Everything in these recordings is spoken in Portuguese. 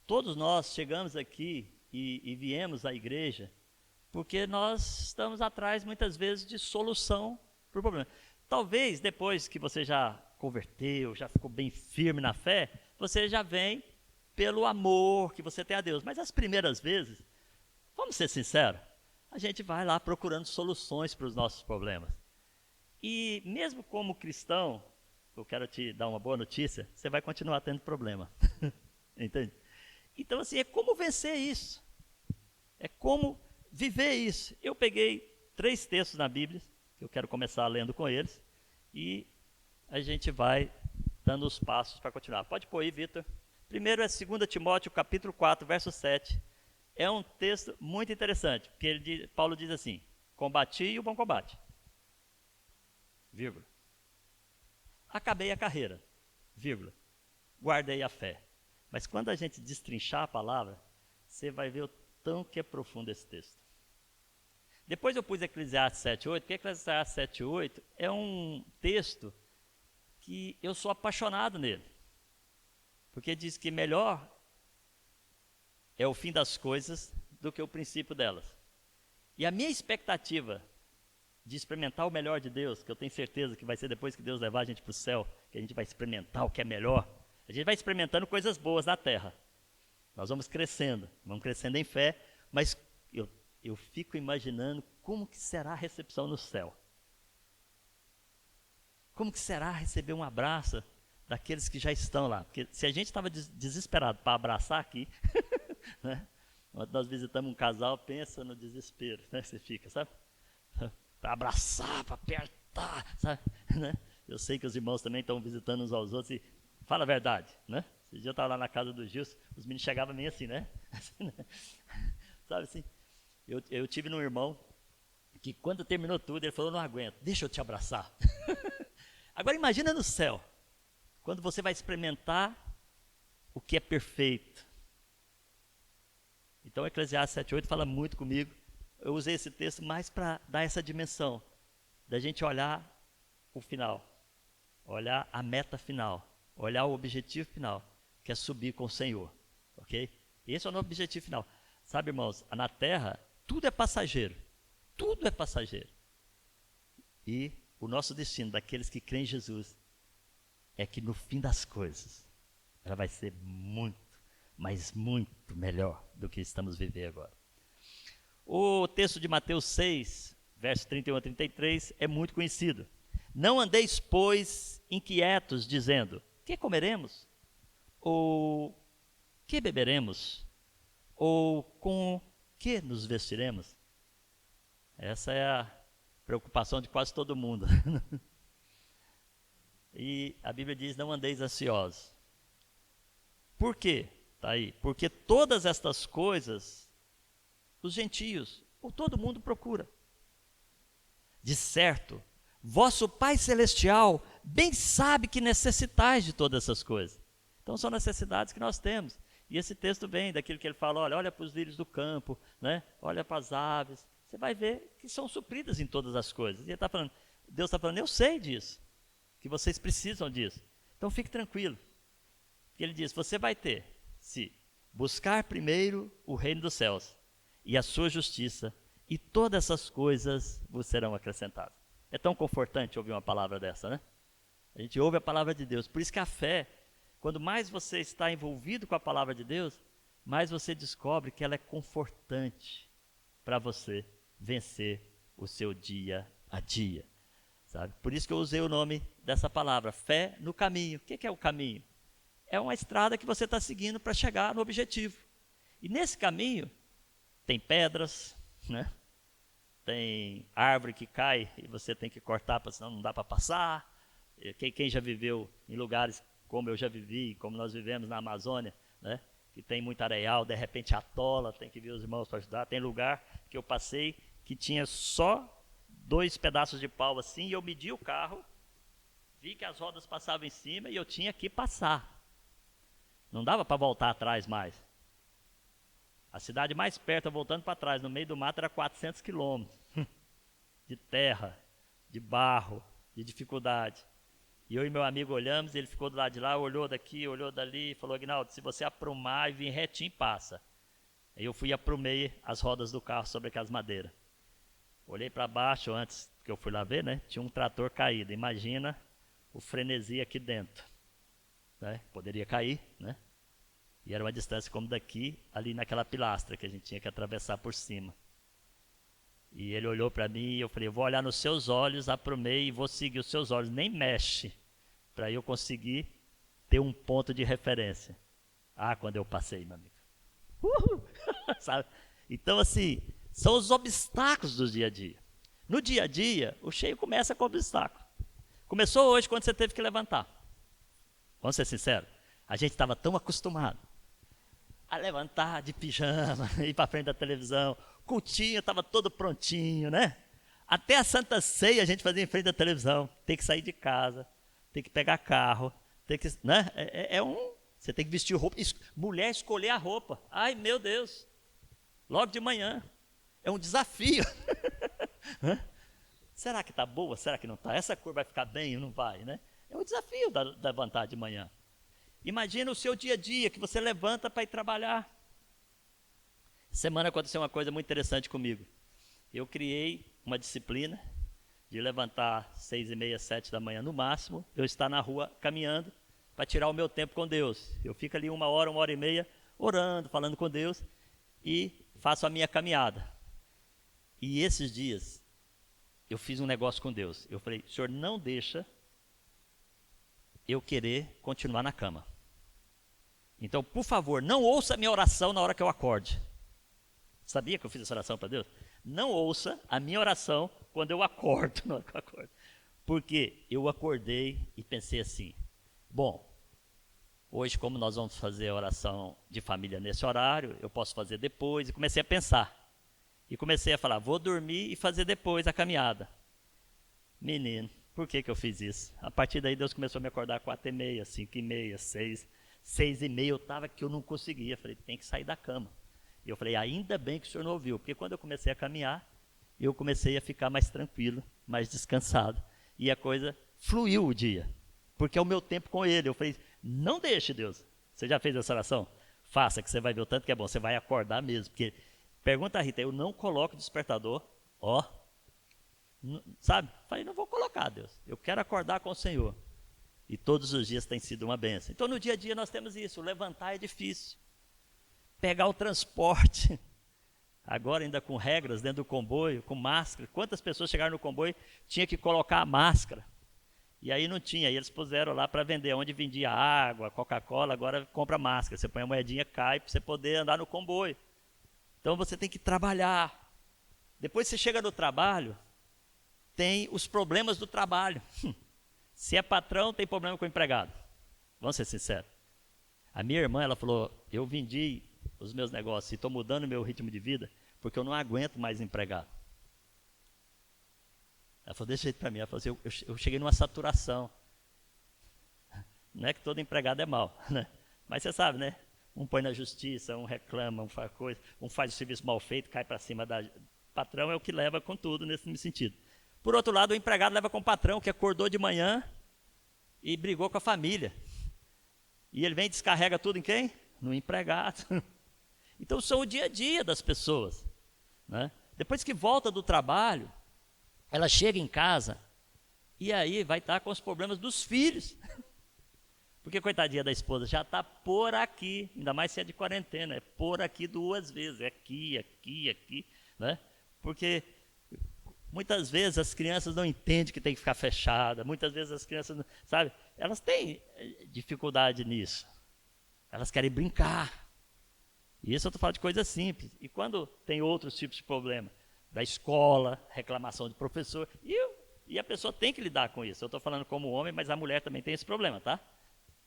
todos nós chegamos aqui e viemos à igreja porque nós estamos atrás, muitas vezes, de solução para o problema. Talvez, depois que você já converteu, já ficou bem firme na fé, você já vem pelo amor que você tem a Deus. Mas as primeiras vezes, vamos ser sinceros, a gente vai lá procurando soluções para os nossos problemas. E mesmo como cristão, eu quero te dar uma boa notícia, você vai continuar tendo problema. Entende? Então, assim, é como vencer isso. É como viver isso. Eu peguei 3 textos na Bíblia, que eu quero começar lendo com eles, e a gente vai dando os passos para continuar. Pode pôr aí, Vitor. Primeiro é 2 Timóteo, capítulo 4, verso 7. É um texto muito interessante, porque Paulo diz assim: combati o bom combate, vírgula. Acabei a carreira, vírgula. Guardei a fé. Mas quando a gente destrinchar a palavra, você vai ver o tão que é profundo esse texto. Depois eu pus Eclesiastes 7:8, porque Eclesiastes 7:8 é um texto que eu sou apaixonado nele. Porque diz que melhor é o fim das coisas do que o princípio delas. E a minha expectativa de experimentar o melhor de Deus, que eu tenho certeza que vai ser depois que Deus levar a gente para o céu, que a gente vai experimentar o que é melhor. A gente vai experimentando coisas boas na terra. Nós vamos crescendo em fé, mas eu fico imaginando como que será a recepção no céu. Como que será receber um abraço daqueles que já estão lá? Porque se a gente estava desesperado para abraçar aqui, né? Nós visitamos um casal, pensa no desespero, né? Você fica, sabe? Para abraçar, para apertar, sabe? Né? Eu sei que os irmãos também estão visitando uns aos outros e fala a verdade, né? Esse dia eu estava lá na casa do Gilson, os meninos chegavam meio assim, né? Sabe assim? Eu tive um irmão que quando terminou tudo, ele falou: não aguento, deixa eu te abraçar. Agora imagina no céu, quando você vai experimentar o que é perfeito. Então Eclesiastes 7:8 fala muito comigo. Eu usei esse texto mais para dar essa dimensão, da gente olhar o final, olhar a meta final, olhar o objetivo final, que é subir com o Senhor, ok? Esse é o nosso objetivo final. Sabe, irmãos, na terra, tudo é passageiro, tudo é passageiro. E o nosso destino, daqueles que creem em Jesus, é que no fim das coisas, ela vai ser muito, mas muito melhor do que estamos vivendo agora. O texto de Mateus 6, versos 31 a 33, é muito conhecido. Não andeis, pois, inquietos, dizendo: que comeremos? Ou que beberemos? Ou com que nos vestiremos? Essa é a preocupação de quase todo mundo. E a Bíblia diz: não andeis ansiosos. Por quê? Está aí. Porque todas estas coisas os gentios, ou todo mundo procura. De certo, vosso Pai Celestial bem sabe que necessitais de todas essas coisas. Então são necessidades que nós temos. E esse texto vem daquilo que ele fala: olha para os lírios do campo, né? Olha para as aves. Você vai ver que são supridas em todas as coisas. E ele está falando, Deus está falando: eu sei disso, que vocês precisam disso. Então fique tranquilo. Ele diz: você vai ter, se buscar primeiro o reino dos céus e a sua justiça, e todas essas coisas vos serão acrescentadas. É tão confortante ouvir uma palavra dessa, né? A gente ouve a palavra de Deus. Por isso que a fé, quando mais você está envolvido com a palavra de Deus, mais você descobre que ela é confortante para você vencer o seu dia a dia, sabe? Por isso que eu usei o nome dessa palavra, fé no caminho. O que é o caminho? É uma estrada que você está seguindo para chegar no objetivo. E nesse caminho tem pedras, né? Tem árvore que cai e você tem que cortar, porque senão não dá para passar. Quem já viveu em lugares como eu já vivi, como nós vivemos na Amazônia, né? Que tem muito areal, de repente atola, tem que vir os irmãos para ajudar. Tem lugar que eu passei que tinha só 2 pedaços de pau assim, e eu medi o carro, vi que as rodas passavam em cima e eu tinha que passar. Não dava para voltar atrás mais. A cidade mais perto, voltando para trás, no meio do mato, era 400 quilômetros de terra, de barro, de dificuldade. E eu e meu amigo olhamos, ele ficou do lado de lá, olhou daqui, olhou dali, e falou, Aguinaldo, se você aprumar e vir retinho, passa. Aí eu fui e aprumei as rodas do carro sobre aquelas madeiras. Olhei para baixo antes que eu fui lá ver, né? Tinha um trator caído. Imagina o frenesi aqui dentro. Né? Poderia cair, né? E era uma distância como daqui, ali naquela pilastra que a gente tinha que atravessar por cima. E ele olhou para mim e eu falei, eu vou olhar nos seus olhos, aprumei e vou seguir os seus olhos, nem mexe, para eu conseguir ter um ponto de referência. Ah, quando eu passei, meu amigo. Sabe? Então, assim, são os obstáculos do dia a dia. No dia a dia, o cheio começa com obstáculo. Começou hoje quando você teve que levantar. Vamos ser sinceros, a gente estava tão acostumado a levantar de pijama, ir para frente da televisão, cultinho estava todo prontinho, né? Até a Santa Ceia a gente fazia em frente da televisão, tem que sair de casa, tem que pegar carro, tem que, né? Você tem que vestir roupa, mulher escolher a roupa, ai meu Deus, logo de manhã, é um desafio. Será que está boa, será que não está? Essa cor vai ficar bem ou não vai, né? É um desafio levantar de manhã. Imagina o seu dia a dia, que você levanta para ir trabalhar. Semana aconteceu uma coisa muito interessante comigo. Eu criei uma disciplina de levantar 6h30, 7 da manhã no máximo, eu estar na rua caminhando para tirar o meu tempo com Deus. Eu fico ali 1 hora e meia, orando, falando com Deus e faço a minha caminhada. E esses dias, eu fiz um negócio com Deus. Eu falei, Senhor, não deixa eu querer continuar na cama. Então, por favor, não ouça a minha oração na hora que eu acorde. Sabia que eu fiz essa oração para Deus? Não ouça a minha oração quando eu acordo, na hora que eu acordo. Porque eu acordei e pensei assim, bom, hoje como nós vamos fazer a oração de família nesse horário, eu posso fazer depois, e comecei a pensar. E comecei a falar, vou dormir e fazer depois a caminhada. Menino, por que eu fiz isso? A partir daí Deus começou a me acordar 4h30, 5h30, 6h30 eu estava que eu não conseguia. Falei, tem que sair da cama. E eu falei, ainda bem que o senhor não ouviu, porque quando eu comecei a caminhar, eu comecei a ficar mais tranquilo, mais descansado. E a coisa fluiu o dia, porque é o meu tempo com ele. Eu falei, não deixe, Deus. Você já fez essa oração? Faça, que você vai ver o tanto que é bom. Você vai acordar mesmo, porque, pergunta a Rita, eu não coloco despertador, sabe? Falei, não vou colocar, Deus. Eu quero acordar com o Senhor. E todos os dias tem sido uma bênção. Então, no dia a dia nós temos isso. Levantar é difícil. Pegar o transporte. Agora ainda com regras dentro do comboio, com máscara. Quantas pessoas chegaram no comboio, tinha que colocar a máscara. E aí não tinha. E eles puseram lá para vender. Onde vendia água, Coca-Cola, agora compra máscara. Você põe a moedinha, cai para você poder andar no comboio. Então você tem que trabalhar. Depois você chega no trabalho, tem os problemas do trabalho. Se é patrão, tem problema com o empregado. Vamos ser sinceros. A minha irmã, ela falou, eu vendi os meus negócios e estou mudando o meu ritmo de vida porque eu não aguento mais empregado. Ela falou, deixa isso para mim. Ela falou assim, eu cheguei numa saturação. Não é que todo empregado é mau, né? Mas você sabe, né? Um põe na justiça, um reclama, um faz coisa, um faz o serviço mal feito, cai para cima da... Patrão é o que leva com tudo nesse sentido. Por outro lado, o empregado leva com o patrão que acordou de manhã e brigou com a família. E ele vem e descarrega tudo em quem? No empregado. Então, são o dia a dia das pessoas. Né? Depois que volta do trabalho, ela chega em casa e aí vai estar com os problemas dos filhos. Porque, coitadinha da esposa, já está por aqui, ainda mais se é de quarentena, é por aqui 2 vezes, é aqui, né? Porque muitas vezes as crianças não entendem que tem que ficar fechada, muitas vezes as crianças, não, sabe, elas têm dificuldade nisso, elas querem brincar, e isso eu estou falando de coisa simples, e quando tem outros tipos de problema, da escola, reclamação de professor, e a pessoa tem que lidar com isso, eu estou falando como homem, mas a mulher também tem esse problema, tá?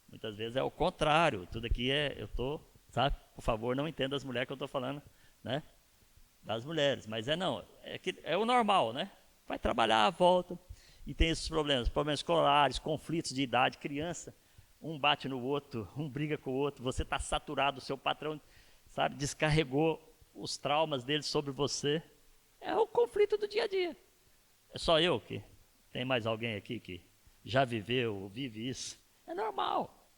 Muitas vezes é o contrário, tudo aqui sabe, por favor, não entenda as mulheres que eu estou falando, né? Das mulheres, mas é o normal, né? Vai trabalhar, volta, e tem esses problemas escolares, conflitos de idade, criança, um bate no outro, um briga com o outro, você está saturado, o seu patrão, sabe, descarregou os traumas dele sobre você, é o conflito do dia a dia. É só eu que, tem mais alguém aqui que já viveu, vive isso. É normal.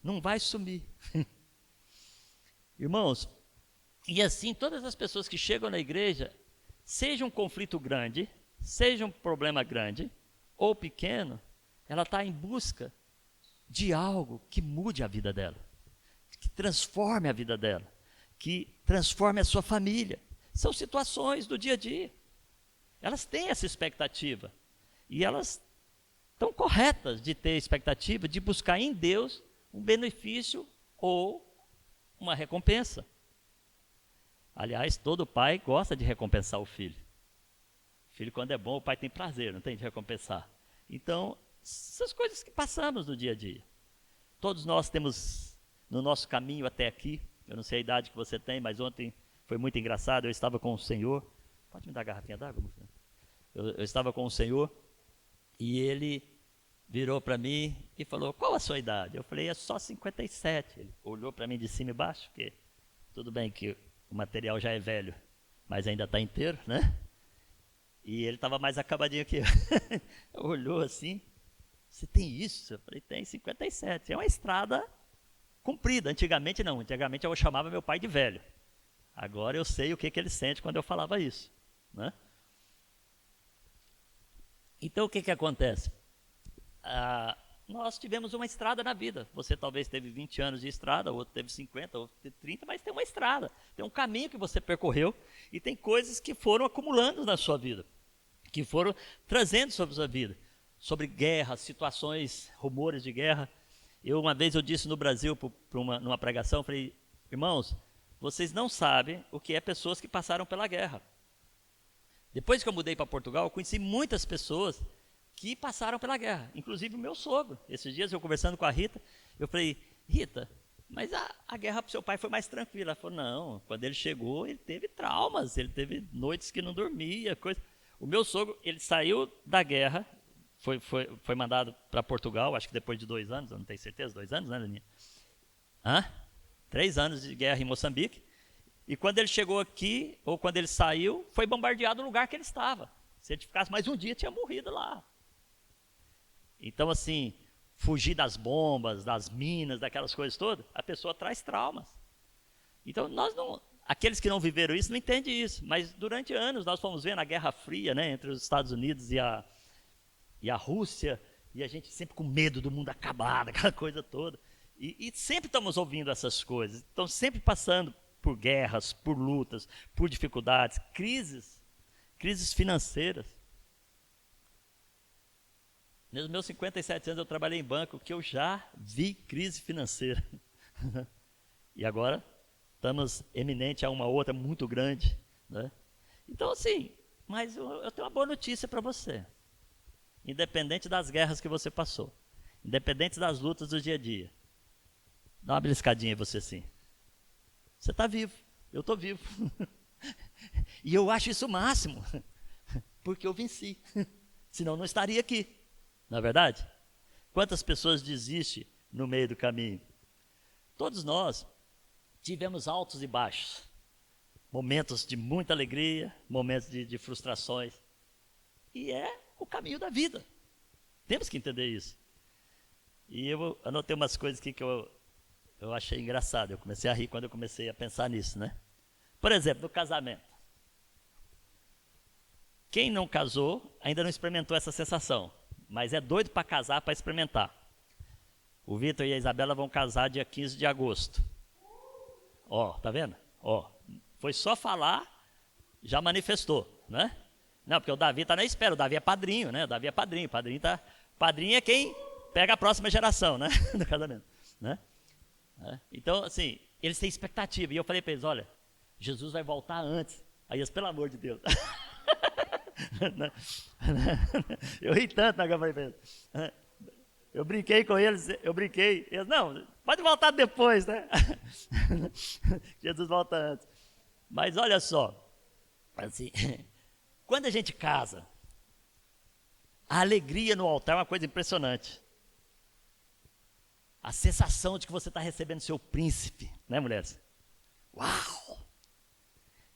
Não vai sumir. Irmãos, e assim todas as pessoas que chegam na igreja, seja um conflito grande, seja um problema grande ou pequeno, ela está em busca de algo que mude a vida dela, que transforme a vida dela, que transforme a sua família. São situações do dia a dia. Elas têm essa expectativa. E elas estão corretas de ter a expectativa de buscar em Deus um benefício ou uma recompensa. Aliás, todo pai gosta de recompensar o filho. O filho, quando é bom, o pai tem prazer, não tem de recompensar. Então, essas coisas que passamos no dia a dia. Todos nós temos, no nosso caminho até aqui, eu não sei a idade que você tem, mas ontem foi muito engraçado, eu estava com o Senhor. Pode me dar a garrafinha d'água, moça? Eu estava com o Senhor e ele virou para mim e falou, qual a sua idade? Eu falei, é só 57. Ele olhou para mim de cima e baixo, porque tudo bem que o material já é velho, mas ainda está inteiro, né? E ele estava mais acabadinho que eu. Olhou assim, você tem isso? Eu falei, tem 57. É uma estrada comprida. Antigamente não, antigamente eu chamava meu pai de velho. Agora eu sei o que ele sente quando eu falava isso, né? Então o que acontece? Nós tivemos uma estrada na vida. Você talvez teve 20 anos de estrada, outro teve 50, outro teve 30, mas tem uma estrada, tem um caminho que você percorreu e tem coisas que foram acumulando na sua vida, que foram trazendo sobre a sua vida, sobre guerras, situações, rumores de guerra. Uma vez eu disse no Brasil, numa pregação, eu falei, irmãos, vocês não sabem o que é pessoas que passaram pela guerra. Depois que eu mudei para Portugal, eu conheci muitas pessoas que passaram pela guerra, inclusive o meu sogro. Esses dias eu conversando com a Rita, eu falei, Rita, mas a guerra para o seu pai foi mais tranquila. Ela falou, não, quando ele chegou, ele teve traumas, ele teve noites que não dormia, coisa. O meu sogro, ele saiu da guerra, foi mandado para Portugal, acho que depois de 2 anos, eu não tenho certeza, 2 anos, né, Daninha? 3 anos de guerra em Moçambique. E quando ele chegou aqui, ou quando ele saiu, foi bombardeado o lugar que ele estava. Se ele ficasse mais um dia, tinha morrido lá. Então, assim, fugir das bombas, das minas, daquelas coisas todas, a pessoa traz traumas. Então, aqueles que não viveram isso não entendem isso. Mas durante anos nós fomos vendo a Guerra Fria, né, entre os Estados Unidos e a Rússia, e a gente sempre com medo do mundo acabar, daquela coisa toda. E sempre estamos ouvindo essas coisas. Então, sempre passando por guerras, por lutas, por dificuldades, crises financeiras. Nos meus 57 anos eu trabalhei em banco, que eu já vi crise financeira. E agora estamos eminente a uma outra muito grande, né? Então assim, mas eu tenho uma boa notícia para você. Independente das guerras que você passou, independente das lutas do dia a dia, dá uma beliscadinha em você assim. Você está vivo, eu estou vivo. E eu acho isso o máximo, porque eu venci. Senão não estaria aqui, não é verdade? Quantas pessoas desistem no meio do caminho? Todos nós tivemos altos e baixos, momentos de muita alegria, momentos de frustrações. E é o caminho da vida. Temos que entender isso. E eu anotei umas coisas aqui que eu achei engraçado. Eu comecei a rir quando eu comecei a pensar nisso, né? Por exemplo, no casamento. Quem não casou ainda não experimentou essa sensação, mas é doido para casar, para experimentar. O Vitor e a Isabela vão casar dia 15 de agosto. Ó, tá vendo? Ó, foi só falar, já manifestou, né? Não, porque o Davi está na espera, o Davi é padrinho, né? O Davi é padrinho, padrinho é quem pega a próxima geração, né? Do casamento, né? Então, assim, eles têm expectativa. E eu falei para eles, olha, Jesus vai voltar antes. Aí eles, pelo amor de Deus. Eu ri tanto, né, que eu falei para eles. Eu brinquei com eles, Eles, não, pode voltar depois, né? Jesus volta antes. Mas olha só, assim, quando a gente casa, a alegria no altar é uma coisa impressionante. A sensação de que você está recebendo seu príncipe, né, mulheres? Uau!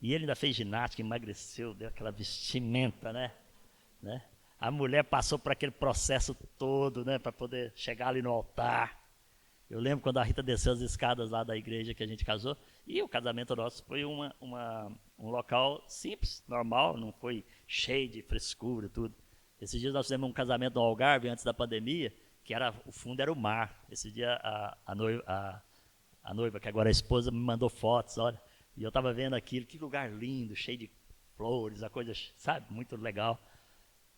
E ele ainda fez ginástica, emagreceu, deu aquela vestimenta, né? A mulher passou por aquele processo todo, né, para poder chegar ali no altar. Eu lembro quando a Rita desceu as escadas lá da igreja que a gente casou, e o casamento nosso foi um local simples, normal, não foi cheio de frescura e tudo. Esses dias nós fizemos um casamento no Algarve, antes da pandemia, que o fundo era o mar. Esse dia a noiva, que agora é a esposa, me mandou fotos, olha, e eu estava vendo aquilo, que lugar lindo, cheio de flores, a coisa, sabe, muito legal.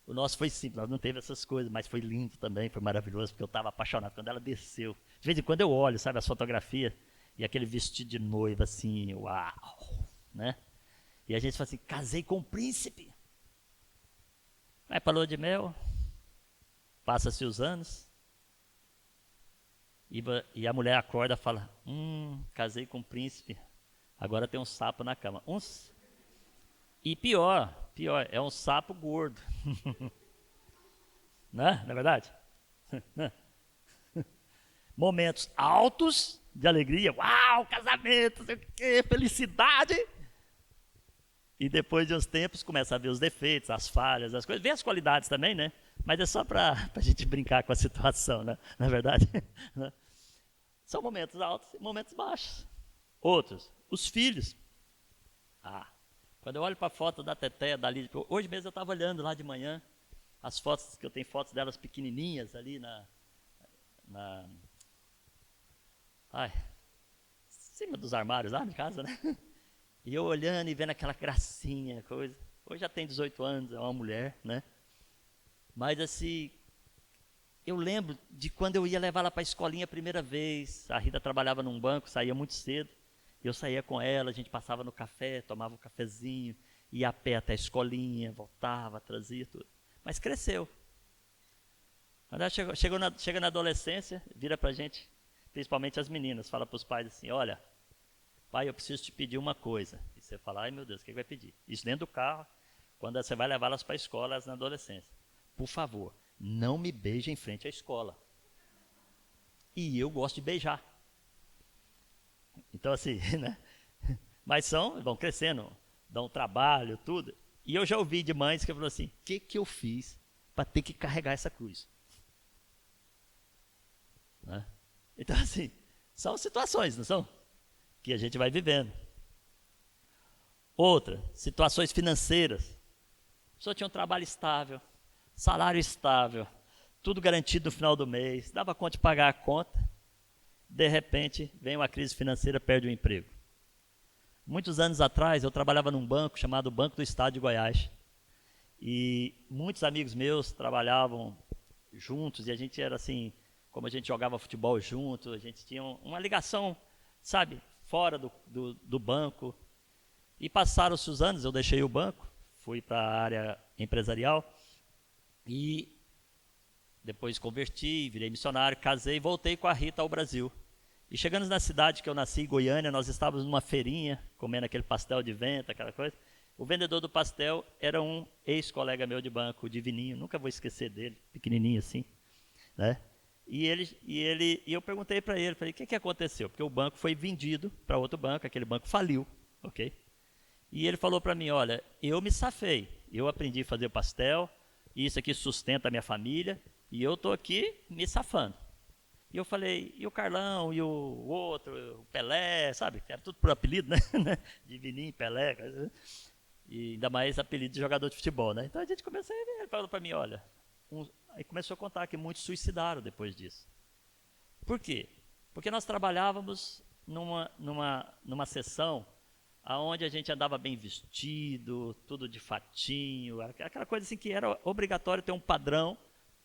O nosso foi simples, nós não teve essas coisas, mas foi lindo também, foi maravilhoso, porque eu estava apaixonado. Quando ela desceu, de vez em quando eu olho, sabe, as fotografias, e aquele vestido de noiva, assim, uau, né? E a gente fala assim, casei com um príncipe. Vai para a lua de mel, passa-se os anos, e a mulher acorda e fala, casei com um príncipe, agora tem um sapo na cama. E pior, é um sapo gordo. Né? Não é verdade? Momentos altos de alegria, uau, casamento, sei o quê, felicidade. E depois de uns tempos começa a ver os defeitos, as falhas, as coisas, vê as qualidades também, né? Mas é só para a gente brincar com a situação, né? Na verdade. São momentos altos e momentos baixos. Outros, os filhos. Quando eu olho para a foto da Teté, da Lídia, hoje mesmo eu estava olhando lá de manhã, as fotos, que eu tenho fotos delas pequenininhas ali em cima dos armários lá de casa, né? E eu olhando e vendo aquela gracinha, coisa. Hoje já tem 18 anos, é uma mulher, né? Mas assim, eu lembro de quando eu ia levar ela para a escolinha a primeira vez. A Rita trabalhava num banco, saía muito cedo. Eu saía com ela, a gente passava no café, tomava um cafezinho, ia a pé até a escolinha, voltava, trazia tudo. Mas cresceu. Quando ela chega na adolescência, vira pra gente, principalmente as meninas, fala para os pais assim, olha, pai, eu preciso te pedir uma coisa. E você fala, ai meu Deus, o que vai pedir? Isso dentro do carro, quando você vai levá-las para a escola, elas na adolescência. Por favor, não me beije em frente à escola. E eu gosto de beijar. Então assim, né? Mas vão crescendo, dão trabalho, tudo. E eu já ouvi de mães que falaram assim, o que eu fiz para ter que carregar essa cruz? Né? Então assim, são situações, não são? Que a gente vai vivendo. Outra, situações financeiras. A pessoa tinha um trabalho estável, salário estável, tudo garantido no final do mês, dava conta de pagar a conta. De repente, vem uma crise financeira, perde o emprego. Muitos anos atrás, eu trabalhava num banco chamado Banco do Estado de Goiás. E muitos amigos meus trabalhavam juntos, e a gente era assim, como a gente jogava futebol junto, a gente tinha uma ligação, sabe, fora do banco. E passaram-se os anos, eu deixei o banco, fui para a área empresarial, e depois converti, virei missionário, casei e voltei com a Rita ao Brasil. E chegando na cidade que eu nasci, Goiânia, nós estávamos numa feirinha, comendo aquele pastel de vento, aquela coisa. O vendedor do pastel era um ex-colega meu de banco, o Divininho, nunca vou esquecer dele, pequenininho assim, né? E eu perguntei para ele, falei, o que aconteceu? Porque o banco foi vendido para outro banco, aquele banco faliu, ok? E ele falou para mim, olha, eu me safei, eu aprendi a fazer pastel, isso aqui sustenta a minha família, e eu estou aqui me safando. E eu falei, e o Carlão, e o outro, o Pelé, sabe? Era tudo por apelido, né? Divininho, Pelé, e ainda mais apelido de jogador de futebol, né? Então a gente começou, ele falou para mim, olha, aí começou a contar que muitos suicidaram depois disso. Por quê? Porque nós trabalhávamos numa sessão onde a gente andava bem vestido, tudo de fatinho, aquela coisa assim que era obrigatório ter um padrão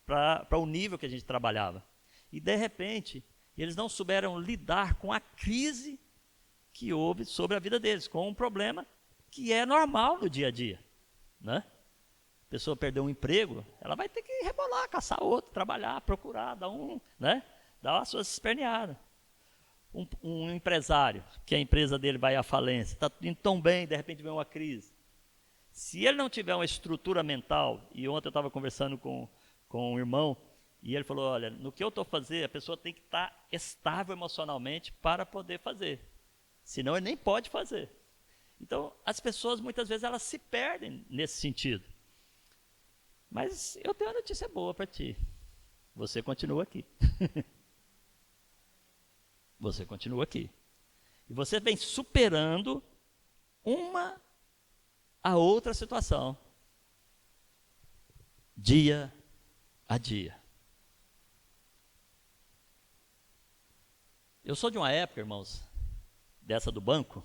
para o nível que a gente trabalhava. E de repente, eles não souberam lidar com a crise que houve sobre a vida deles, com um problema que é normal no dia a dia, né? A pessoa perdeu um emprego, ela vai ter que rebolar, caçar outro, trabalhar, procurar, dar as suas esperneadas. Um empresário, que a empresa dele vai à falência, está indo tão bem, de repente vem uma crise. Se ele não tiver uma estrutura mental, e ontem eu estava conversando com um irmão, e ele falou, olha, no que eu estou fazendo, a pessoa tem que estar estável emocionalmente para poder fazer. Senão ele nem pode fazer. Então, as pessoas, muitas vezes, elas se perdem nesse sentido. Mas eu tenho uma notícia boa para ti. Você continua aqui. Você continua aqui. E você vem superando uma a outra situação. Dia a dia. Eu sou de uma época, irmãos, dessa do banco.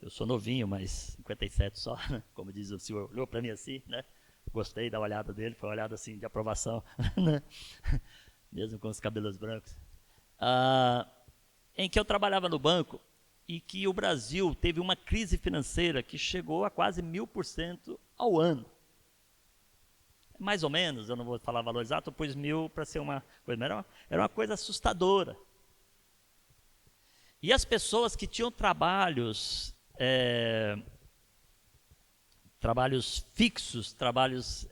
Eu sou novinho, mas 57 só, né? Como diz o senhor, olhou para mim assim, né? Gostei da olhada dele, foi uma olhada assim de aprovação, né? Mesmo com os cabelos brancos. Em que eu trabalhava no banco e que o Brasil teve uma crise financeira que chegou a quase 1000% ao ano. Mais ou menos, eu não vou falar valor exato, eu pus 1000 para ser uma coisa, mas era uma coisa assustadora. E as pessoas que tinham trabalhos fixos, trabalhos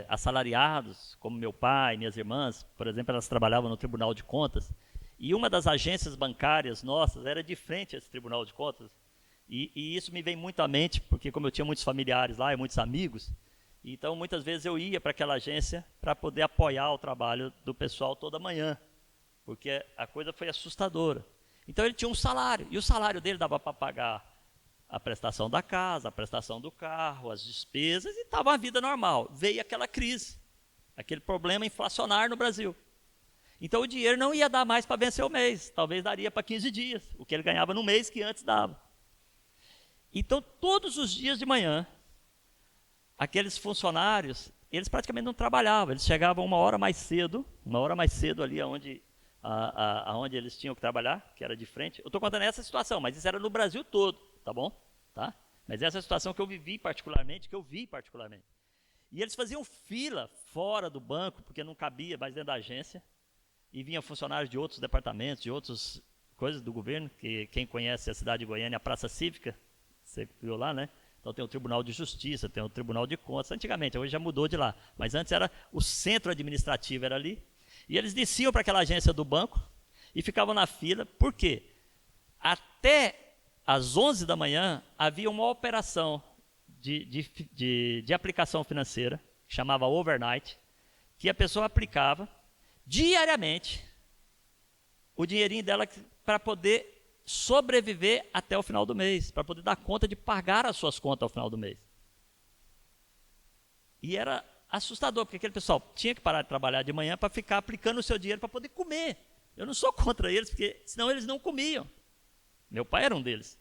assalariados, como meu pai, minhas irmãs, por exemplo, elas trabalhavam no Tribunal de Contas, e uma das agências bancárias nossas era de frente a esse Tribunal de Contas, e isso me vem muito à mente, porque como eu tinha muitos familiares lá e muitos amigos, então muitas vezes eu ia para aquela agência para poder apoiar o trabalho do pessoal toda manhã, porque a coisa foi assustadora. Então ele tinha um salário, e o salário dele dava para pagar a prestação da casa, a prestação do carro, as despesas, e estava a vida normal. Veio aquela crise, aquele problema inflacionário no Brasil. Então o dinheiro não ia dar mais para vencer o mês, talvez daria para 15 dias, o que ele ganhava no mês que antes dava. Então todos os dias de manhã, aqueles funcionários, eles praticamente não trabalhavam, eles chegavam uma hora mais cedo ali aonde eles tinham que trabalhar, que era de frente. Eu estou contando essa situação, mas isso era no Brasil todo, tá bom? Tá? Mas essa é a situação que eu vi particularmente. E eles faziam fila fora do banco, porque não cabia mais dentro da agência, e vinham funcionários de outros departamentos, de outras coisas do governo, que quem conhece a cidade de Goiânia, a Praça Cívica, você viu lá, né? Então tem o Tribunal de Justiça, tem o Tribunal de Contas, antigamente, hoje já mudou de lá, mas antes era o centro administrativo, era ali, e eles desciam para aquela agência do banco e ficavam na fila, por quê? Até às 11 da manhã havia uma operação de aplicação financeira, que chamava overnight, que a pessoa aplicava diariamente o dinheirinho dela para poder sobreviver até o final do mês, para poder dar conta de pagar as suas contas ao final do mês. E era assustador, porque aquele pessoal tinha que parar de trabalhar de manhã para ficar aplicando o seu dinheiro para poder comer. Eu não sou contra eles, porque senão eles não comiam. Meu pai era um deles.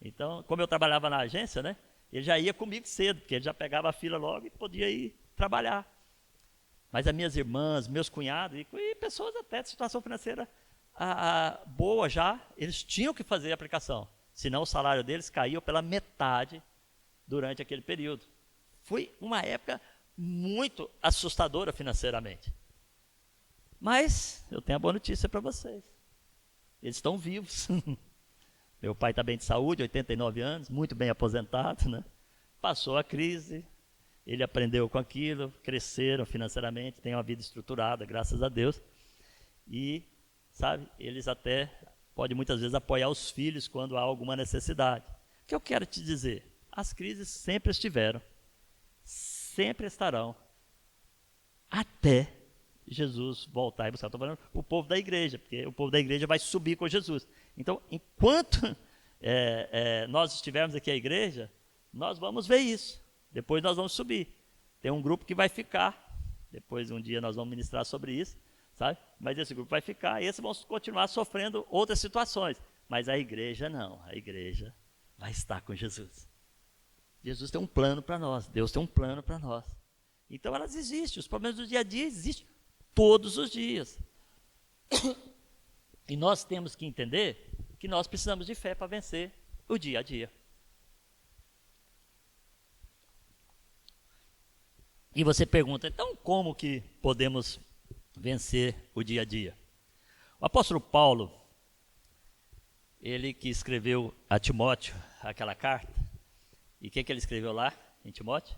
Então, como eu trabalhava na agência, né, ele já ia comigo cedo, porque ele já pegava a fila logo e podia ir trabalhar. Mas as minhas irmãs, meus cunhados, e pessoas até de situação financeira boa já, eles tinham que fazer a aplicação. Senão o salário deles caiu pela metade durante aquele período. Foi uma época muito assustadora financeiramente. Mas eu tenho a boa notícia para vocês. Eles estão vivos. Meu pai está bem de saúde, 89 anos, muito bem aposentado, né? Passou a crise, ele aprendeu com aquilo, cresceram financeiramente, têm uma vida estruturada, graças a Deus. E, sabe, eles até podem muitas vezes apoiar os filhos quando há alguma necessidade. O que eu quero te dizer? As crises sempre estiveram, sempre estarão, até Jesus voltar e buscar. Estou falando o povo da igreja, porque o povo da igreja vai subir com Jesus. Então, enquanto nós estivermos aqui à igreja, nós vamos ver isso. Depois nós vamos subir. Tem um grupo que vai ficar. Depois um dia nós vamos ministrar sobre isso, sabe? Mas esse grupo vai ficar e esses vão continuar sofrendo outras situações. Mas a igreja não. A igreja vai estar com Jesus. Jesus tem um plano para nós. Deus tem um plano para nós. Então elas existem. Os problemas do dia a dia existem todos os dias. E nós temos que entender que nós precisamos de fé para vencer o dia a dia. E você pergunta, então como que podemos vencer o dia a dia? O apóstolo Paulo, ele que escreveu a Timóteo aquela carta, e o que ele escreveu lá em Timóteo?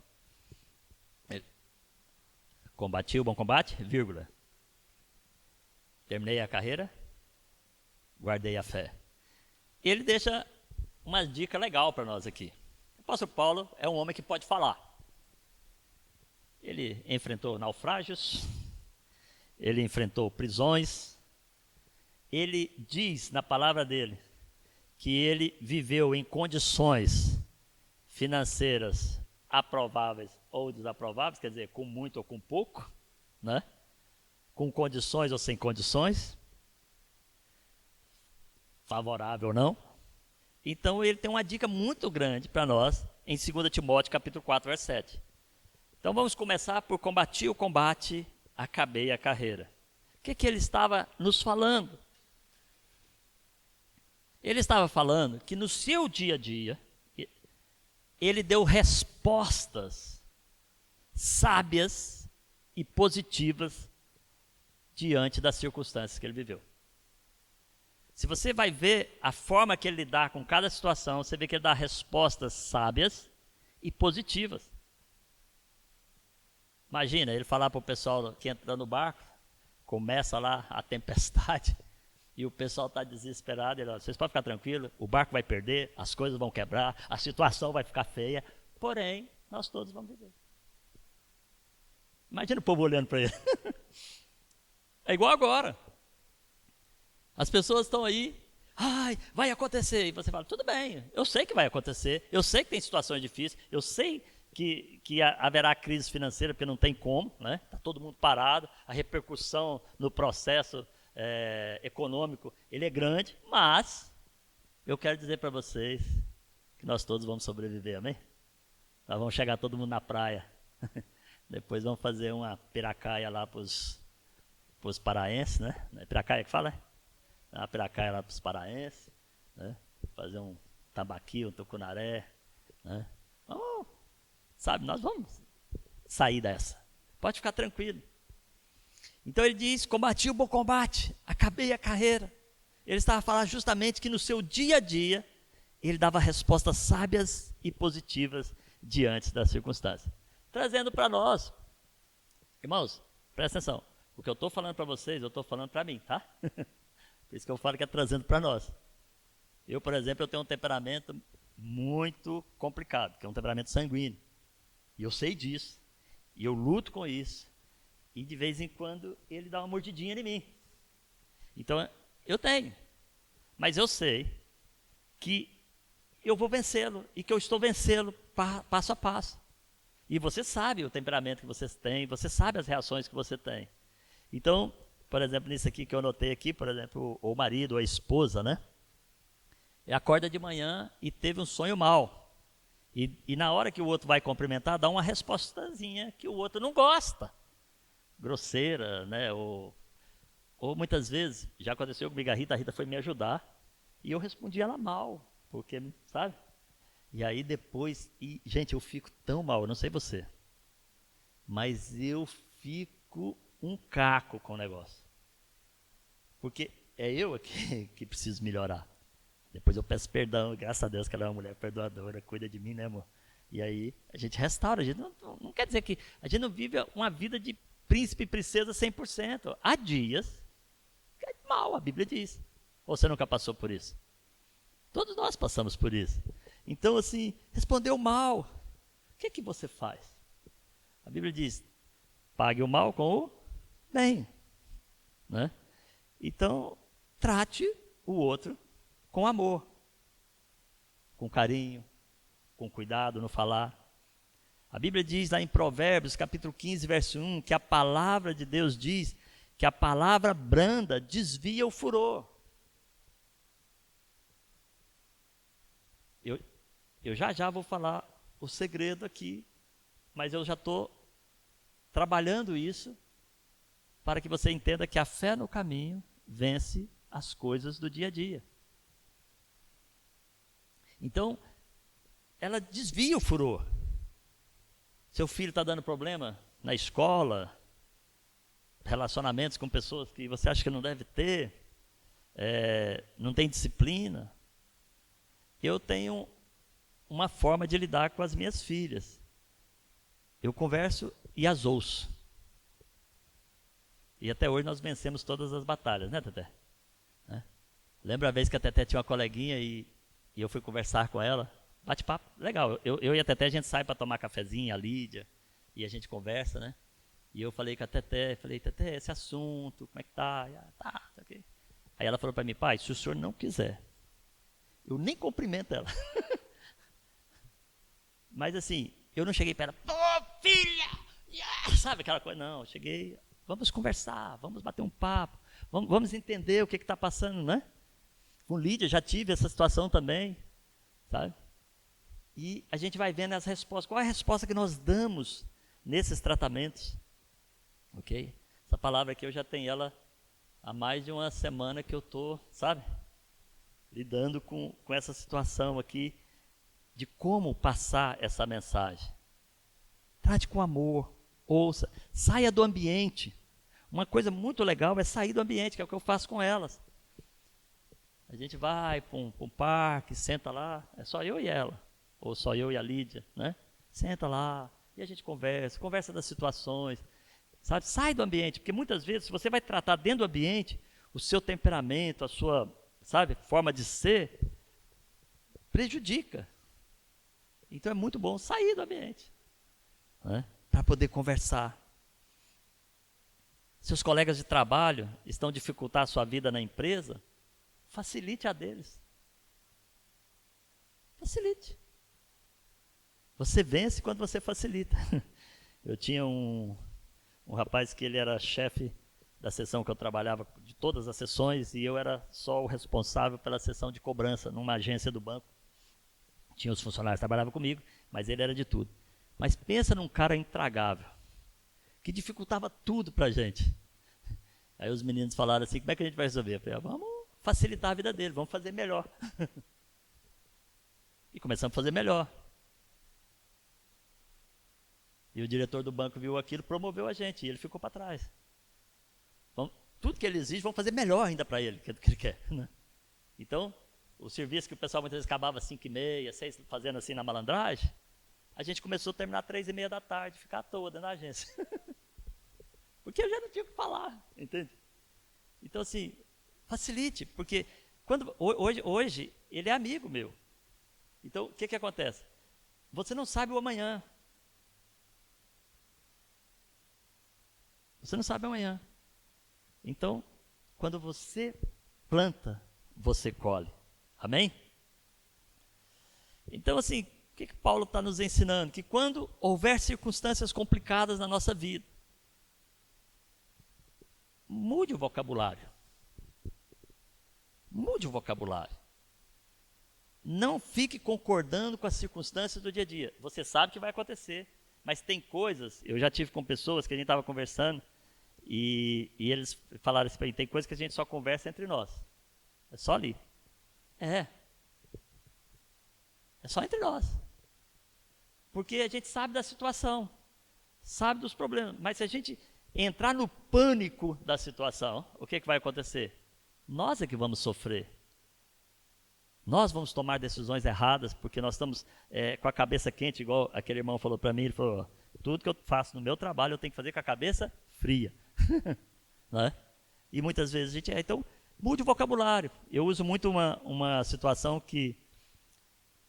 Combati o bom combate, vírgula. Terminei a carreira, guardei a fé. Ele deixa uma dica legal para nós aqui. O apóstolo Paulo é um homem que pode falar. Ele enfrentou naufrágios, ele enfrentou prisões. Ele diz na palavra dele que ele viveu em condições financeiras aprováveis ou desaprováveis, quer dizer, com muito ou com pouco, né? Com condições ou sem condições, favorável ou não. Então ele tem uma dica muito grande para nós em 2 Timóteo capítulo 4, verso 7. Então vamos começar por combati o combate, acabei a carreira. O que ele estava nos falando? Ele estava falando que no seu dia a dia, ele deu respostas sábias e positivas diante das circunstâncias que ele viveu. Se você vai ver a forma que ele lidar com cada situação, você vê que ele dá respostas sábias e positivas. Imagina ele falar para o pessoal que entra no barco, começa lá a tempestade, e o pessoal está desesperado, ele, vocês podem ficar tranquilos, o barco vai perder, as coisas vão quebrar, a situação vai ficar feia, porém, nós todos vamos viver. Imagina o povo olhando para ele. É igual agora. As pessoas estão aí, ai, vai acontecer, e você fala, tudo bem, eu sei que vai acontecer, eu sei que tem situações difíceis, eu sei que haverá crise financeira, porque não tem como, né? Está todo mundo parado, a repercussão no processo econômico, ele é grande, mas eu quero dizer para vocês que nós todos vamos sobreviver, amém? Nós vamos chegar todo mundo na praia, depois vamos fazer uma piracaia lá para os paraenses, né? Piracaia que fala, né? Uma piracaia lá para os paraenses, né? Fazer um tambaqui, um tucunaré, né? Vamos, sabe, nós vamos sair dessa, pode ficar tranquilo. Então ele diz, combati o bom combate, acabei a carreira. Ele estava falando justamente que no seu dia a dia, ele dava respostas sábias e positivas diante das circunstâncias. Trazendo para nós, irmãos, presta atenção, o que eu estou falando para vocês, eu estou falando para mim, tá? Por isso que eu falo que é trazendo para nós. Eu, por exemplo, eu tenho um temperamento muito complicado, que é um temperamento sanguíneo. E eu sei disso, e eu luto com isso. E de vez em quando ele dá uma mordidinha em mim. Então eu tenho. Mas eu sei que eu vou vencê-lo e que eu estou vencê-lo passo a passo. E você sabe o temperamento que você tem, você sabe as reações que você tem. Então, por exemplo, nisso aqui que eu notei aqui, por exemplo, o marido ou a esposa, né? Ele acorda de manhã e teve um sonho mau. E na hora que o outro vai cumprimentar, dá uma respostazinha que o outro não gosta. Grosseira, né? Ou muitas vezes, já aconteceu comigo, a Rita foi me ajudar e eu respondi ela mal, porque, sabe? E aí depois, gente, eu fico tão mal, eu não sei você, mas eu fico um caco com o negócio, porque é eu aqui que preciso melhorar. Depois eu peço perdão, graças a Deus que ela é uma mulher perdoadora, cuida de mim, né, amor? E aí a gente restaura, a gente não quer dizer que a gente não vive uma vida de príncipe e princesa 100%. Há dias que é mal, a Bíblia diz. Ou você nunca passou por isso? Todos nós passamos por isso. Então, assim, respondeu mal. O que você faz? A Bíblia diz, pague o mal com o bem. Né? Então, trate o outro com amor, com carinho, com cuidado no falar. A Bíblia diz lá em Provérbios, capítulo 15, verso 1, que a palavra de Deus diz que a palavra branda desvia o furor. Eu já vou falar o segredo aqui, mas eu já estou trabalhando isso para que você entenda que a fé no caminho vence as coisas do dia a dia. Então, ela desvia o furor. Seu filho está dando problema na escola, relacionamentos com pessoas que você acha que não deve ter, não tem disciplina. Eu tenho uma forma de lidar com as minhas filhas. Eu converso e as ouço. E até hoje nós vencemos todas as batalhas, né, Teté? Lembra a vez que a Teté tinha uma coleguinha e eu fui conversar com ela? Bate-papo, legal. Eu e a Teté, a gente sai para tomar cafezinho, a Lídia, e a gente conversa, né? E eu falei com a Teté, Teté, esse assunto, como é que tá? E ela, tá ok. Aí ela falou para mim, pai, se o senhor não quiser, eu nem cumprimento ela. Mas assim, eu não cheguei para ela, ô filha, sabe aquela coisa? Não, eu cheguei, vamos conversar, vamos bater um papo, vamos entender o que está passando, né? Com Lídia, já tive essa situação também, sabe? E a gente vai vendo as respostas. Qual é a resposta que nós damos nesses tratamentos? Ok? Essa palavra aqui eu já tenho ela há mais de uma semana que eu estou, sabe? Lidando com essa situação aqui de como passar essa mensagem. Trate com amor, ouça, saia do ambiente. Uma coisa muito legal é sair do ambiente, que é o que eu faço com elas. A gente vai para um parque, senta lá, é só eu e ela, ou só eu e a Lídia, né? Senta lá e a gente conversa das situações, sabe? Sai do ambiente, porque muitas vezes, se você vai tratar dentro do ambiente, o seu temperamento, a sua, sabe, forma de ser, prejudica. Então é muito bom sair do ambiente, né? Para poder conversar. Seus colegas de trabalho estão dificultando a sua vida na empresa, facilite a deles. Facilite. Você vence quando você facilita. Eu tinha um rapaz que ele era chefe da seção que eu trabalhava, de todas as sessões, e eu era só o responsável pela seção de cobrança, numa agência do banco. Tinha os funcionários que trabalhavam comigo, mas ele era de tudo. Mas pensa num cara intragável, que dificultava tudo pra gente. Aí os meninos falaram assim, como é que a gente vai resolver? Eu falei, vamos facilitar a vida dele, vamos fazer melhor. E começamos a fazer melhor. E o diretor do banco viu aquilo, promoveu a gente, e ele ficou para trás. Tudo que ele exige, vamos fazer melhor ainda para ele, que ele quer. Né? Então, o serviço que o pessoal muitas vezes acabava às 5h30, 6, fazendo assim na malandragem, a gente começou a terminar às 3h30 da tarde, ficar à toa dentro da agência. Porque eu já não tinha o que falar, entende? Então, assim, facilite, porque hoje ele é amigo meu. Então, o que acontece? Você não sabe o amanhã. Você não sabe amanhã. Então, quando você planta, você colhe. Amém? Então, assim, o que Paulo está nos ensinando? Que quando houver circunstâncias complicadas na nossa vida, mude o vocabulário. Mude o vocabulário. Não fique concordando com as circunstâncias do dia a dia. Você sabe que vai acontecer, mas tem coisas, eu já tive com pessoas que a gente estava conversando, e eles falaram assim para mim, tem coisas que a gente só conversa entre nós. É só ali. É só entre nós. Porque a gente sabe da situação, sabe dos problemas, mas se a gente entrar no pânico da situação, o que vai acontecer? Nós é que vamos sofrer. Nós vamos tomar decisões erradas, porque nós estamos com a cabeça quente, igual aquele irmão falou para mim, ele falou, tudo que eu faço no meu trabalho eu tenho que fazer com a cabeça fria. Né? E muitas vezes a gente então, mude o vocabulário. Eu uso muito uma situação que,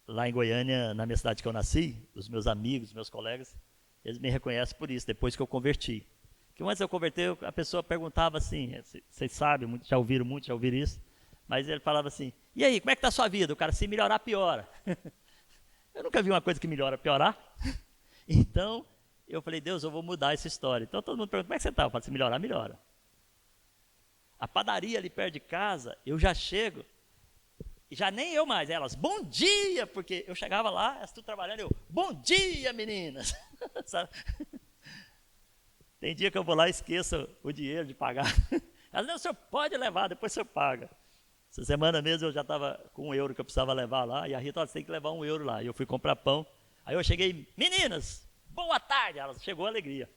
lá em Goiânia, na minha cidade que eu nasci, os meus amigos, meus colegas, eles me reconhecem por isso, depois que eu converti. Porque antes eu converti, a pessoa perguntava assim, vocês sabem, já ouviram isso, mas ele falava assim, e aí, como é que está a sua vida? O cara, se melhorar, piora. Eu nunca vi uma coisa que melhora piorar. Então, eu falei, Deus, eu vou mudar essa história. Então todo mundo pergunta, como é que você está? Eu falo, se melhorar, melhora. A padaria ali perto de casa, eu já chego, já nem eu mais, elas, bom dia, porque eu chegava lá, elas tudo trabalhando, eu, bom dia, meninas. Sabe? Tem dia que eu vou lá e esqueço o dinheiro de pagar. Elas, não, o senhor pode levar, depois o senhor paga. Essa semana mesmo eu já estava com €1 que eu precisava levar lá, e a Rita, você tem que levar €1 lá. E eu fui comprar pão, aí eu cheguei, meninas, boa tarde, elas, chegou a alegria.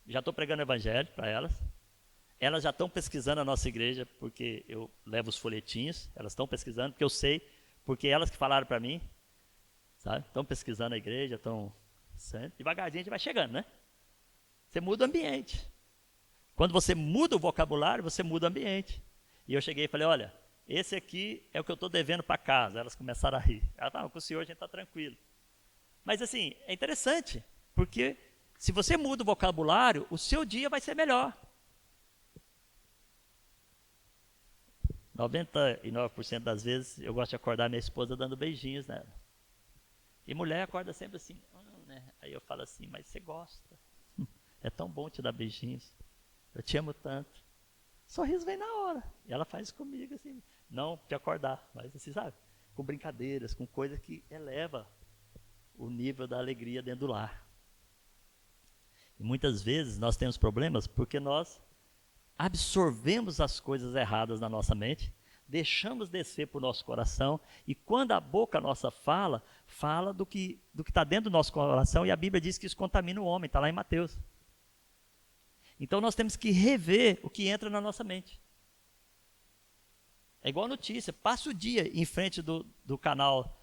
Já estou pregando o evangelho para elas. Elas já estão pesquisando a nossa igreja, porque eu levo os folhetinhos, elas estão pesquisando, porque eu sei, porque elas que falaram para mim, sabe? Estão pesquisando a igreja, estão... Devagarzinho a gente vai chegando, né? Você muda o ambiente. Quando você muda o vocabulário, você muda o ambiente. E eu cheguei e falei, olha, esse aqui é o que eu estou devendo para casa. Elas começaram a rir. Elas falaram, com o senhor a gente está tranquilo. Mas assim, é interessante, porque Se você muda o vocabulário, o seu dia vai ser melhor. 99% das vezes eu gosto de acordar minha esposa dando beijinhos nela. E mulher acorda sempre assim, né? Aí eu falo assim, mas você gosta. É tão bom te dar beijinhos. Eu te amo tanto. Sorriso vem na hora. E ela faz comigo assim, não de acordar, mas assim, sabe? Com brincadeiras, com coisas que eleva o nível da alegria dentro do lar. E muitas vezes nós temos problemas porque nós absorvemos as coisas erradas na nossa mente, deixamos descer para o nosso coração, e quando a boca nossa fala do que está dentro do nosso coração, e a Bíblia diz que isso contamina o homem, está lá em Mateus. Então nós temos que rever o que entra na nossa mente. É igual notícia, passa o dia em frente do canal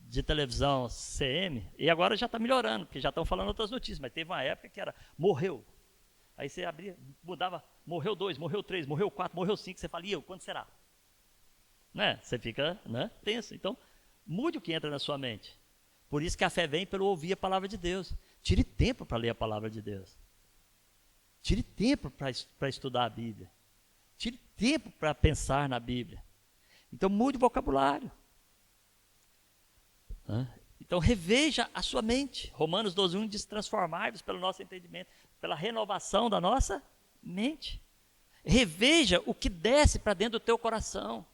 de televisão CM, e agora já está melhorando, porque já estão falando outras notícias, mas teve uma época que era, morreu. Aí você abria, mudava, morreu 2, morreu 3, morreu 4, morreu 5, você fala, e eu, quando será? Né? Você fica, né, tenso. Então, mude o que entra na sua mente. Por isso que a fé vem pelo ouvir a palavra de Deus. Tire tempo para ler a palavra de Deus. Tire tempo para estudar a Bíblia. Tire tempo para pensar na Bíblia. Então, mude o vocabulário. Então, reveja a sua mente. Romanos 12:1 diz, transformai-vos pelo nosso entendimento, pela renovação da nossa mente. Reveja o que desce para dentro do teu coração.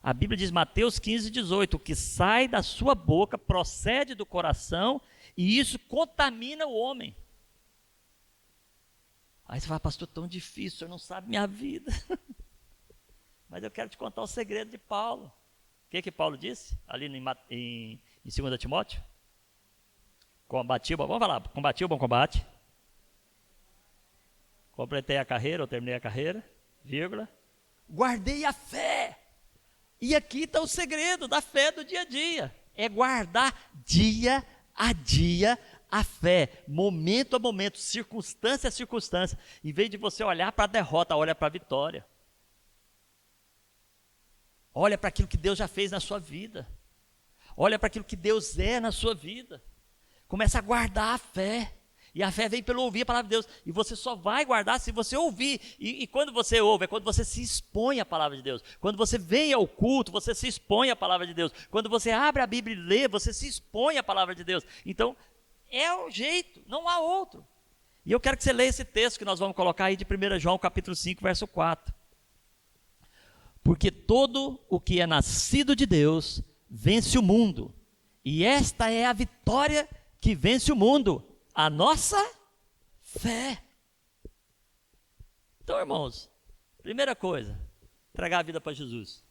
A Bíblia diz, Mateus 15:18, o que sai da sua boca procede do coração e isso contamina o homem. Aí você fala, pastor, tão difícil, o senhor não sabe minha vida. Mas eu quero te contar o segredo de Paulo. O que Paulo disse ali em 2 Timóteo? Combati o bom, vamos falar, combati o bom combate. Completei a carreira, ou terminei a carreira, vírgula. Guardei a fé. E aqui está o segredo da fé do dia a dia. É guardar dia a dia a fé, momento a momento, circunstância a circunstância. Em vez de você olhar para a derrota, olha para a vitória. Olha para aquilo que Deus já fez na sua vida. Olha para aquilo que Deus é na sua vida. Começa a guardar a fé. E a fé vem pelo ouvir a palavra de Deus. E você só vai guardar se você ouvir. E quando você ouve, é quando você se expõe à palavra de Deus. Quando você vem ao culto, você se expõe à palavra de Deus. Quando você abre a Bíblia e lê, você se expõe à palavra de Deus. Então, é o jeito, não há outro. E eu quero que você leia esse texto que nós vamos colocar aí de 1 João capítulo 5, verso 4. Porque todo o que é nascido de Deus vence o mundo. E esta é a vitória que vence o mundo. A nossa fé. Então, irmãos, primeira coisa, entregar a vida para Jesus.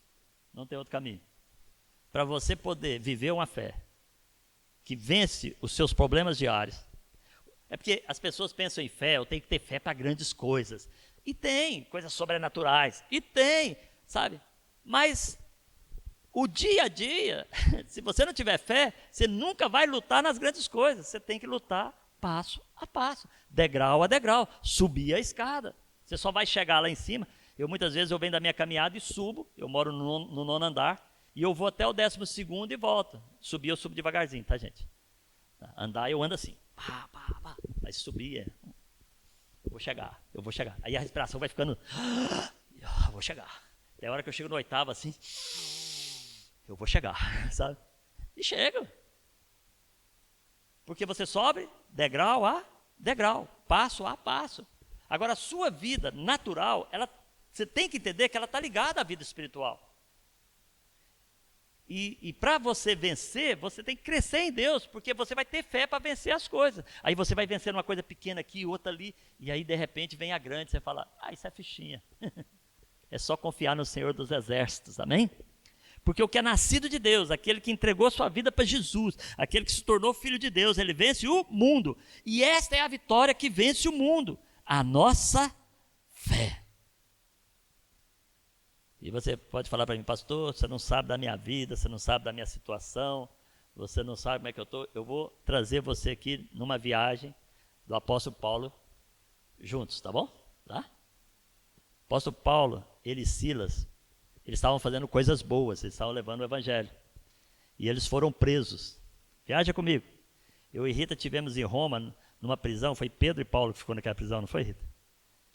Não tem outro caminho. Para você poder viver uma fé que vence os seus problemas diários. É porque as pessoas pensam em fé, eu tenho que ter fé para grandes coisas. E tem coisas sobrenaturais. E tem, sabe? Mas o dia a dia, se você não tiver fé, você nunca vai lutar nas grandes coisas. Você tem que lutar passo a passo, degrau a degrau, subir a escada. Você só vai chegar lá em cima. Muitas vezes eu venho da minha caminhada e subo, eu moro no 9º andar, e eu vou até o 12º e volto. Subir eu subo devagarzinho, tá, gente? Andar eu ando assim, pá, pá, pá. Mas subir eu vou chegar. Aí a respiração vai ficando, eu vou chegar. Até a hora que eu chego no 8º assim, eu vou chegar, sabe? E chego. Porque você sobe degrau a degrau, passo a passo. Agora, a sua vida natural, você tem que entender que ela está ligada à vida espiritual. E para você vencer, você tem que crescer em Deus, porque você vai ter fé para vencer as coisas. Aí você vai vencer uma coisa pequena aqui, outra ali, e aí de repente vem a grande, você fala, isso é fichinha. É só confiar no Senhor dos Exércitos, amém? Porque o que é nascido de Deus, aquele que entregou sua vida para Jesus, aquele que se tornou filho de Deus, ele vence o mundo. E esta é a vitória que vence o mundo, a nossa fé. E você pode falar para mim, pastor, você não sabe da minha vida, você não sabe da minha situação, você não sabe como é que eu estou. Eu vou trazer você aqui numa viagem do apóstolo Paulo juntos, tá bom? Tá? O apóstolo Paulo, ele e Silas, eles estavam fazendo coisas boas, eles estavam levando o evangelho. E eles foram presos. Viaja comigo. Eu e Rita tivemos em Roma, numa prisão, foi Pedro e Paulo que ficou naquela prisão, não foi, Rita?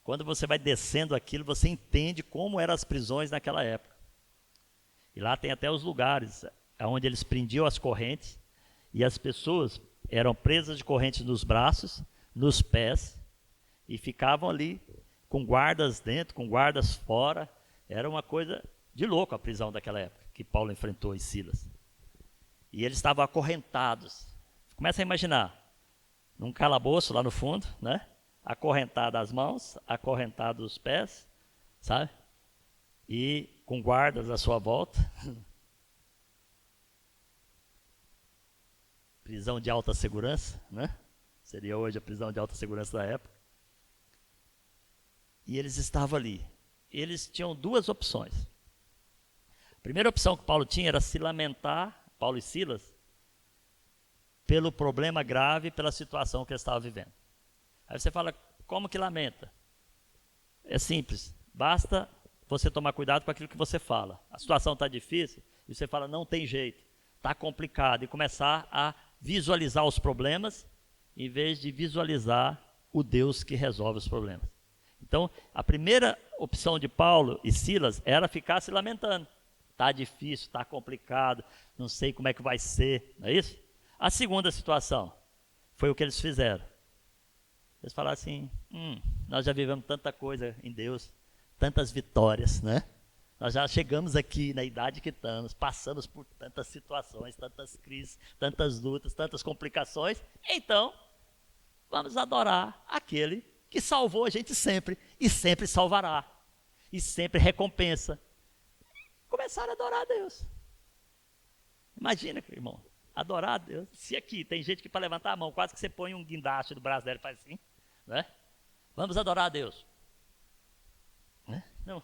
Quando você vai descendo aquilo, você entende como eram as prisões naquela época. E lá tem até os lugares onde eles prendiam as correntes, e as pessoas eram presas de correntes nos braços, nos pés, e ficavam ali com guardas dentro, com guardas fora. Era uma coisa de louco a prisão daquela época, que Paulo enfrentou e Silas. E eles estavam acorrentados. Começa a imaginar, num calabouço lá no fundo, né? Acorrentado as mãos, acorrentado os pés, sabe? E com guardas à sua volta. Prisão de alta segurança, né? Seria hoje a prisão de alta segurança da época. E eles estavam ali. Eles tinham duas opções. A primeira opção que Paulo tinha era se lamentar, Paulo e Silas, pelo problema grave, pela situação que eles estavam vivendo. Aí você fala, como que lamenta? É simples, basta você tomar cuidado com aquilo que você fala. A situação está difícil, e você fala, não tem jeito, está complicado, e começar a visualizar os problemas, em vez de visualizar o Deus que resolve os problemas. Então, a primeira opção de Paulo e Silas era ficar se lamentando. Está difícil, está complicado, não sei como é que vai ser, não é isso? A segunda situação foi o que eles fizeram. Eles falaram assim, nós já vivemos tanta coisa em Deus, tantas vitórias, né? Nós já chegamos aqui na idade que estamos, passamos por tantas situações, tantas crises, tantas lutas, tantas complicações, então vamos adorar aquele que salvou a gente sempre e sempre salvará, e sempre recompensa. Começaram a adorar a Deus. Imagina, irmão, adorar a Deus. Se aqui tem gente que para levantar a mão, quase que você põe um guindaste do braço dela e faz assim, né? Vamos adorar a Deus. Né? Não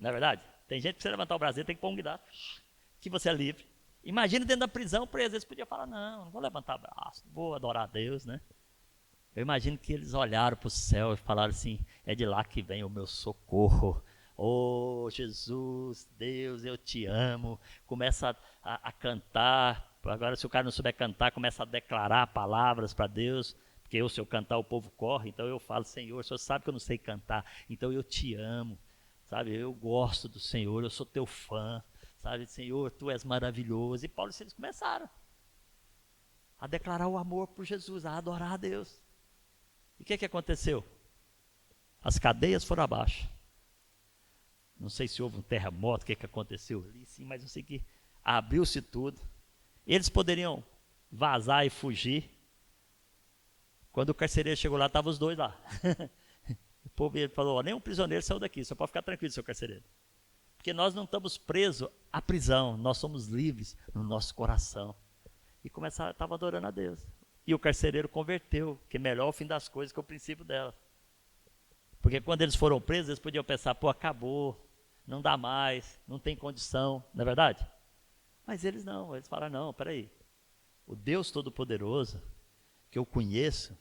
é verdade? Tem gente que você levantar o braço dele, tem que pôr um guindaste, que você é livre. Imagina dentro da prisão, preso, eles podiam falar, não vou levantar o braço, não vou adorar a Deus, né? Eu imagino que eles olharam para o céu e falaram assim, é de lá que vem o meu socorro. Oh, Jesus, Deus, eu te amo. Começa a cantar. Agora, se o cara não souber cantar, começa a declarar palavras para Deus. Porque eu, se eu cantar, o povo corre. Então eu falo, Senhor, o Senhor sabe que eu não sei cantar. Então eu te amo. Sabe, eu gosto do Senhor, eu sou teu fã. Sabe, Senhor, tu és maravilhoso. E Paulo e Silas começaram a declarar o amor por Jesus, a adorar a Deus. E o que aconteceu? As cadeias foram abaixo. Não sei se houve um terremoto, o que aconteceu ali, sim, mas eu sei que abriu-se tudo. Eles poderiam vazar e fugir. Quando o carcereiro chegou lá, estavam os dois lá. O povo falou, nenhum prisioneiro saiu daqui, só pode ficar tranquilo, seu carcereiro. Porque nós não estamos presos à prisão, nós somos livres no nosso coração. E estavam adorando a Deus. E o carcereiro converteu, que é melhor o fim das coisas que o princípio dela. Porque quando eles foram presos, eles podiam pensar, acabou, não dá mais, não tem condição, não é verdade? Mas eles não, eles falaram, não, peraí, o Deus Todo-Poderoso, que eu conheço,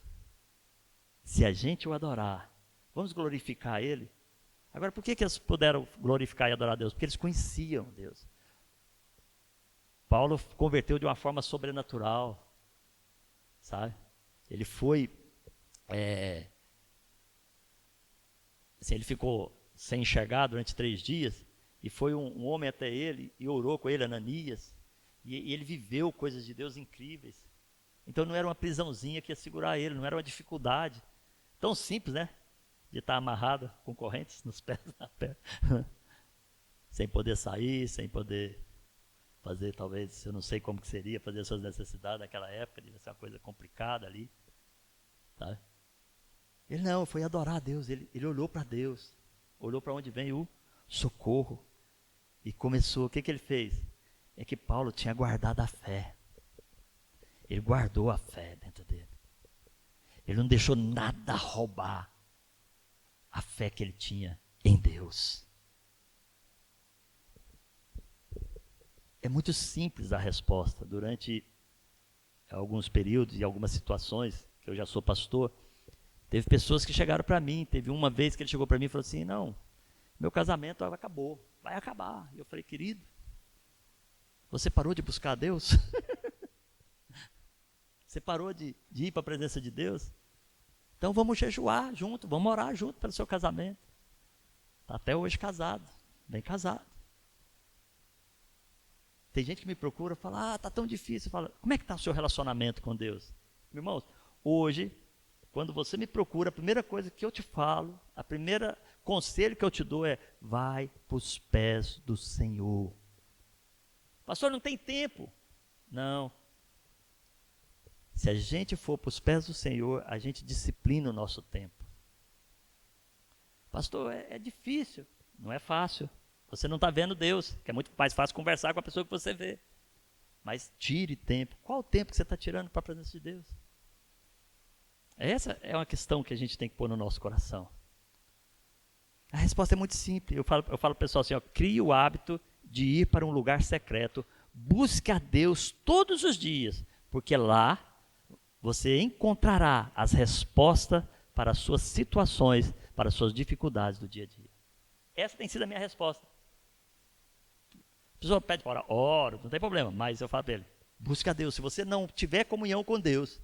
se a gente o adorar, vamos glorificar Ele. Agora, por que eles puderam glorificar e adorar a Deus? Porque eles conheciam Deus. Paulo converteu de uma forma sobrenatural, sabe? Ele foi, assim, ele ficou sem enxergar durante 3 dias, e foi um homem até ele, e orou com ele, Ananias, e ele viveu coisas de Deus incríveis. Então não era uma prisãozinha que ia segurar ele, não era uma dificuldade, tão simples, né? De estar amarrado com correntes nos pés, na perna, sem poder sair, sem poder fazer, talvez, eu não sei como que seria, fazer as suas necessidades naquela época, devia ser uma coisa complicada ali, sabe? Ele não, foi adorar a Deus, ele olhou para Deus, olhou para onde vem o socorro, e começou, o que ele fez? É que Paulo tinha guardado a fé, ele guardou a fé dentro dele, ele não deixou nada roubar a fé que ele tinha em Deus. É muito simples a resposta. Durante alguns períodos e algumas situações, que eu já sou pastor, teve pessoas que chegaram para mim, teve uma vez que ele chegou para mim e falou assim, não, meu casamento acabou, vai acabar. E eu falei, querido, você parou de buscar a Deus? Você parou de ir para a presença de Deus? Então vamos jejuar junto, vamos orar junto pelo seu casamento. Está até hoje casado, bem casado. Tem gente que me procura e fala, está tão difícil. Fala, como é que está o seu relacionamento com Deus? Meus irmãos, hoje, quando você me procura, a primeira coisa que eu te falo, a primeira conselho que eu te dou é, vai para os pés do Senhor. Pastor, não tem tempo. Não. Se a gente for para os pés do Senhor, a gente disciplina o nosso tempo. Pastor, é difícil. Não é fácil. Você não está vendo Deus, que é muito mais fácil conversar com a pessoa que você vê. Mas tire tempo. Qual o tempo que você está tirando para a presença de Deus? Essa é uma questão que a gente tem que pôr no nosso coração. A resposta é muito simples. Eu falo para o pessoal assim, ó, crie o hábito de ir para um lugar secreto. Busque a Deus todos os dias, porque lá você encontrará as respostas para as suas situações, para as suas dificuldades do dia a dia. Essa tem sido a minha resposta. A pessoa pede para orar, oro, não tem problema, mas eu falo para ele, busque a Deus. Se você não tiver comunhão com Deus,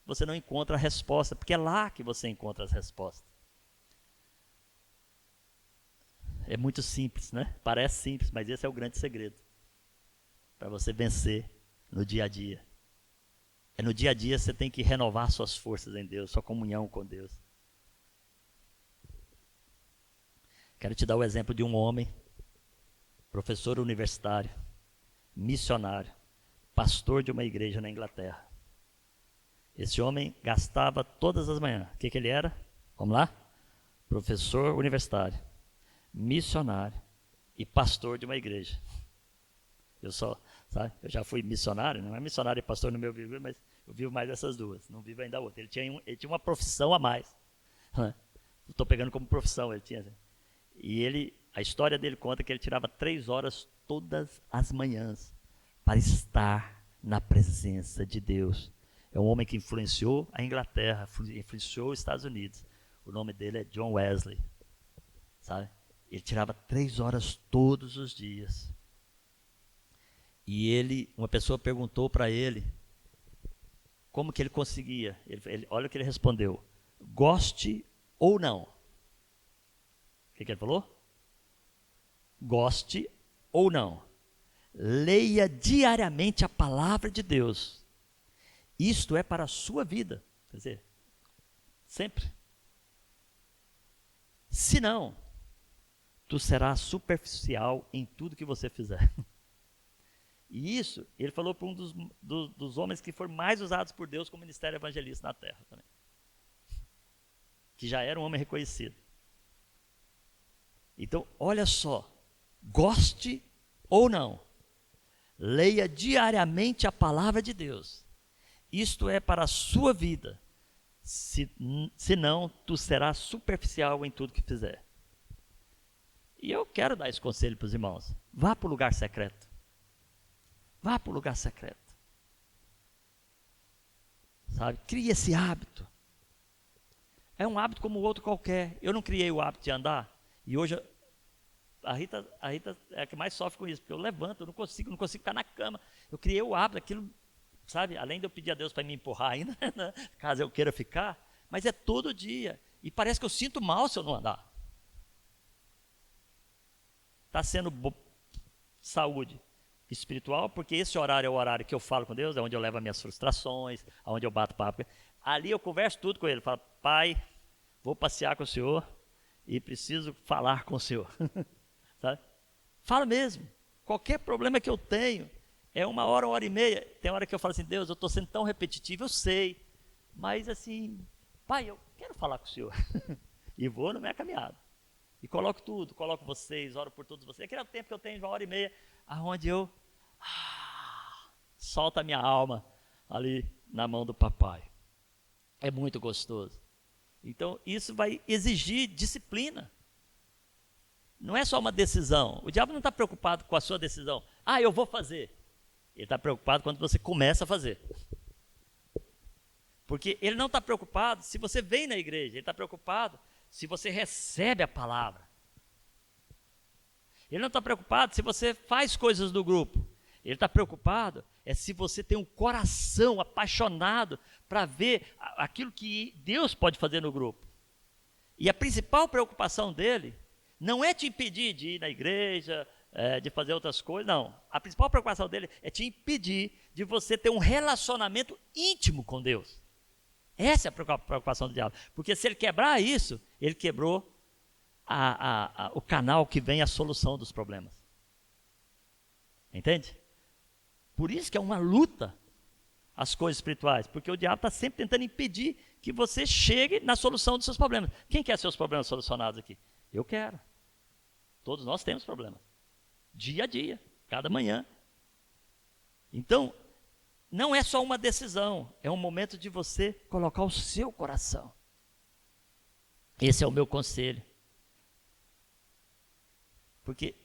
você não encontra a resposta, porque é lá que você encontra as respostas. É muito simples, né? Parece simples, mas esse é o grande segredo para você vencer no dia a dia. É no dia a dia você tem que renovar suas forças em Deus, sua comunhão com Deus. Quero te dar o exemplo de um homem, professor universitário, missionário, pastor de uma igreja na Inglaterra. Esse homem gastava todas as manhãs. O que ele era? Vamos lá? Professor universitário, missionário e pastor de uma igreja. Eu já fui missionário, não é missionário e pastor no meu viver, mas eu vivo mais essas duas, não vivo ainda a outra. Ele tinha uma profissão a mais. Estou pegando como profissão, ele tinha. E a história dele conta que ele tirava 3 horas todas as manhãs para estar na presença de Deus. É um homem que influenciou a Inglaterra, influenciou os Estados Unidos. O nome dele é John Wesley, sabe? Ele tirava 3 horas todos os dias. E uma pessoa perguntou para ele como que ele conseguia. Olha o que ele respondeu: goste ou não. O que ele falou? Goste ou não. Leia diariamente a palavra de Deus. Isto é para a sua vida. Quer dizer, sempre. Se não, tu serás superficial em tudo que você fizer. E isso, ele falou para um dos homens que foram mais usados por Deus como ministério evangelista na terra também. Que já era um homem reconhecido. Então, olha só, goste ou não, leia diariamente a palavra de Deus. Isto é para a sua vida. Senão, tu serás superficial em tudo que fizer. E eu quero dar esse conselho para os irmãos. Vá para o lugar secreto. Vá para o lugar secreto. Sabe? Crie esse hábito. É um hábito como outro qualquer. Eu não criei o hábito de andar. E hoje a Rita é a que mais sofre com isso. Porque eu levanto, eu não consigo ficar na cama. Eu criei o hábito, aquilo, sabe? Além de eu pedir a Deus para me empurrar ainda, né? Caso eu queira ficar. Mas é todo dia. E parece que eu sinto mal se eu não andar. Está sendo saúde espiritual, porque esse horário é o horário que eu falo com Deus, é onde eu levo as minhas frustrações, onde eu bato papo. Ali eu converso tudo com ele, falo, pai, vou passear com o senhor e preciso falar com o senhor. Sabe? Fala mesmo, qualquer problema que eu tenho, é 1 hora e meia, tem hora que eu falo assim, Deus, eu estou sendo tão repetitivo, eu sei, mas assim, pai, eu quero falar com o senhor. E vou na minha caminhada. E coloco tudo, coloco vocês, oro por todos vocês. Aquele é o tempo que eu tenho de 1 hora e meia, aonde eu solto a minha alma ali na mão do papai. É muito gostoso. Então, isso vai exigir disciplina. Não é só uma decisão. O diabo não está preocupado com a sua decisão. Eu vou fazer. Ele está preocupado quando você começa a fazer. Porque ele não está preocupado se você vem na igreja. Ele está preocupado se você recebe a palavra. Ele não está preocupado se você faz coisas do grupo. Ele está preocupado é se você tem um coração apaixonado para ver aquilo que Deus pode fazer no grupo. E a principal preocupação dele não é te impedir de ir na igreja, de fazer outras coisas, não. A principal preocupação dele é te impedir de você ter um relacionamento íntimo com Deus. Essa é a preocupação do diabo. Porque se ele quebrar isso, ele quebrou o canal que vem a solução dos problemas. Entende? Por isso que é uma luta as coisas espirituais, porque o diabo está sempre tentando impedir que você chegue na solução dos seus problemas. Quem quer seus problemas solucionados aqui? Eu quero. Todos nós temos problemas. Dia a dia, cada manhã. Então, não é só uma decisão, é um momento de você colocar o seu coração. Esse é o meu conselho. Porque,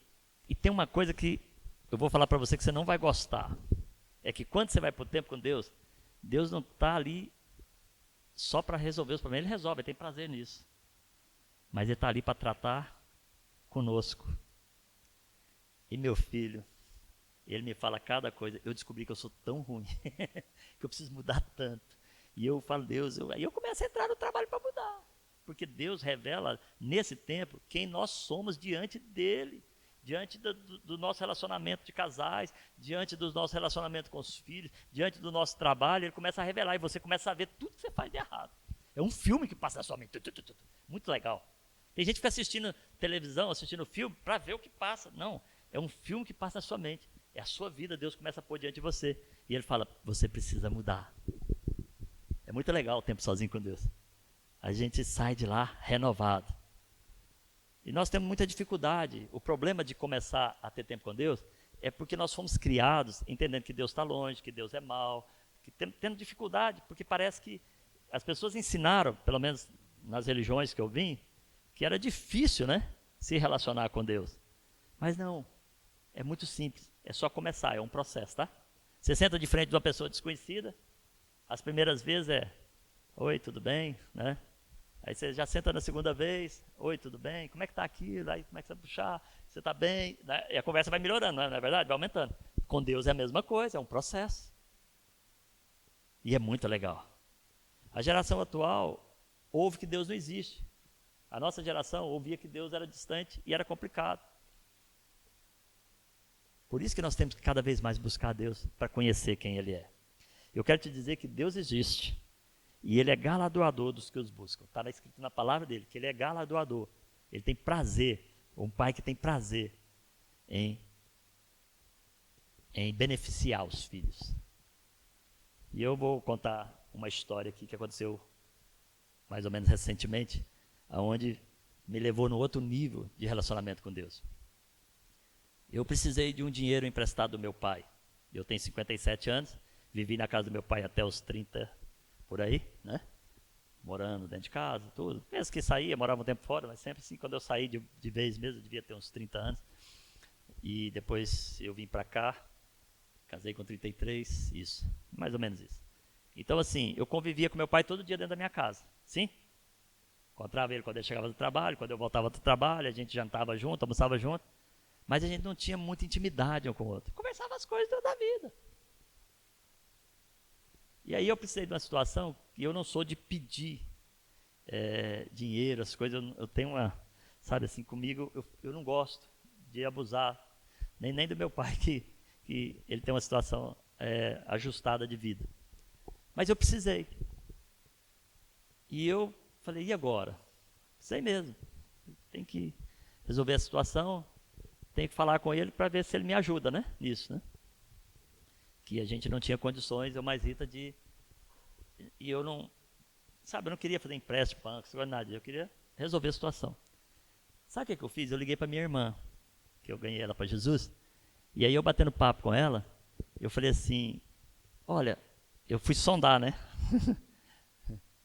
e tem uma coisa que eu vou falar para você que você não vai gostar. É que quando você vai para o tempo com Deus, Deus não está ali só para resolver os problemas. Ele resolve, ele tem prazer nisso. Mas ele está ali para tratar conosco. E meu filho, ele me fala cada coisa. Eu descobri que eu sou tão ruim, que eu preciso mudar tanto. E eu falo, Deus, aí eu começo a entrar no trabalho para mudar. Porque Deus revela, nesse tempo, quem nós somos diante dele. Diante do nosso relacionamento de casais, diante do nosso relacionamento com os filhos, diante do nosso trabalho, ele começa a revelar e você começa a ver tudo que você faz de errado. É um filme que passa na sua mente. Muito legal. Tem gente que fica assistindo televisão, assistindo filme, para ver o que passa. Não, é um filme que passa na sua mente. É a sua vida, Deus começa a pôr diante de você. E ele fala, você precisa mudar. É muito legal o tempo sozinho com Deus. A gente sai de lá renovado. E nós temos muita dificuldade. O problema de começar a ter tempo com Deus é porque nós fomos criados entendendo que Deus está longe, que Deus é mau, que tendo dificuldade, porque parece que as pessoas ensinaram, pelo menos nas religiões que eu vim, que era difícil, né, se relacionar com Deus. Mas não, é muito simples, é só começar, é um processo, tá? Você senta de frente de uma pessoa desconhecida, as primeiras vezes é, oi, tudo bem, né? Aí você já senta na segunda vez, oi, tudo bem? Como é que está aquilo? Aí como é que você vai puxar? Você está bem? E a conversa vai melhorando, não é verdade? Vai aumentando. Com Deus é a mesma coisa, é um processo. E é muito legal. A geração atual ouve que Deus não existe. A nossa geração ouvia que Deus era distante e era complicado. Por isso que nós temos que cada vez mais buscar Deus para conhecer quem Ele é. Eu quero te dizer que Deus existe. E Ele é galardoador dos que os buscam. Está escrito na palavra dele que Ele é galardoador. Ele tem prazer, um pai que tem prazer em beneficiar os filhos. E eu vou contar uma história aqui que aconteceu mais ou menos recentemente, onde me levou no outro nível de relacionamento com Deus. Eu precisei de um dinheiro emprestado do meu pai. Eu tenho 57 anos, vivi na casa do meu pai até os 30 por aí, né? Morando dentro de casa, tudo. Mesmo que saía, morava um tempo fora, mas sempre assim, quando eu saí de vez mesmo, eu devia ter uns 30 anos. E depois eu vim para cá, casei com 33, isso, mais ou menos isso. Então assim, eu convivia com meu pai todo dia dentro da minha casa, sim? Encontrava ele quando ele chegava do trabalho, quando eu voltava do trabalho, a gente jantava junto, almoçava junto, mas a gente não tinha muita intimidade um com o outro. Conversava as coisas da vida. E aí eu precisei de uma situação que eu não sou de pedir dinheiro, as coisas, eu tenho uma, sabe assim, comigo, eu não gosto de abusar, nem do meu pai, que ele tem uma situação ajustada de vida. Mas eu precisei. E eu falei, e agora? Sei mesmo, tem que resolver a situação, tem que falar com ele para ver se ele me ajuda, né, nisso, né? Que a gente não tinha condições, eu mais Rita, e eu não, sabe, eu não queria fazer empréstimo, banco, nada, eu queria resolver a situação. Sabe o que eu fiz? Eu liguei para minha irmã, que eu ganhei ela para Jesus, e aí eu batendo papo com ela, eu falei assim, olha, eu fui sondar, né,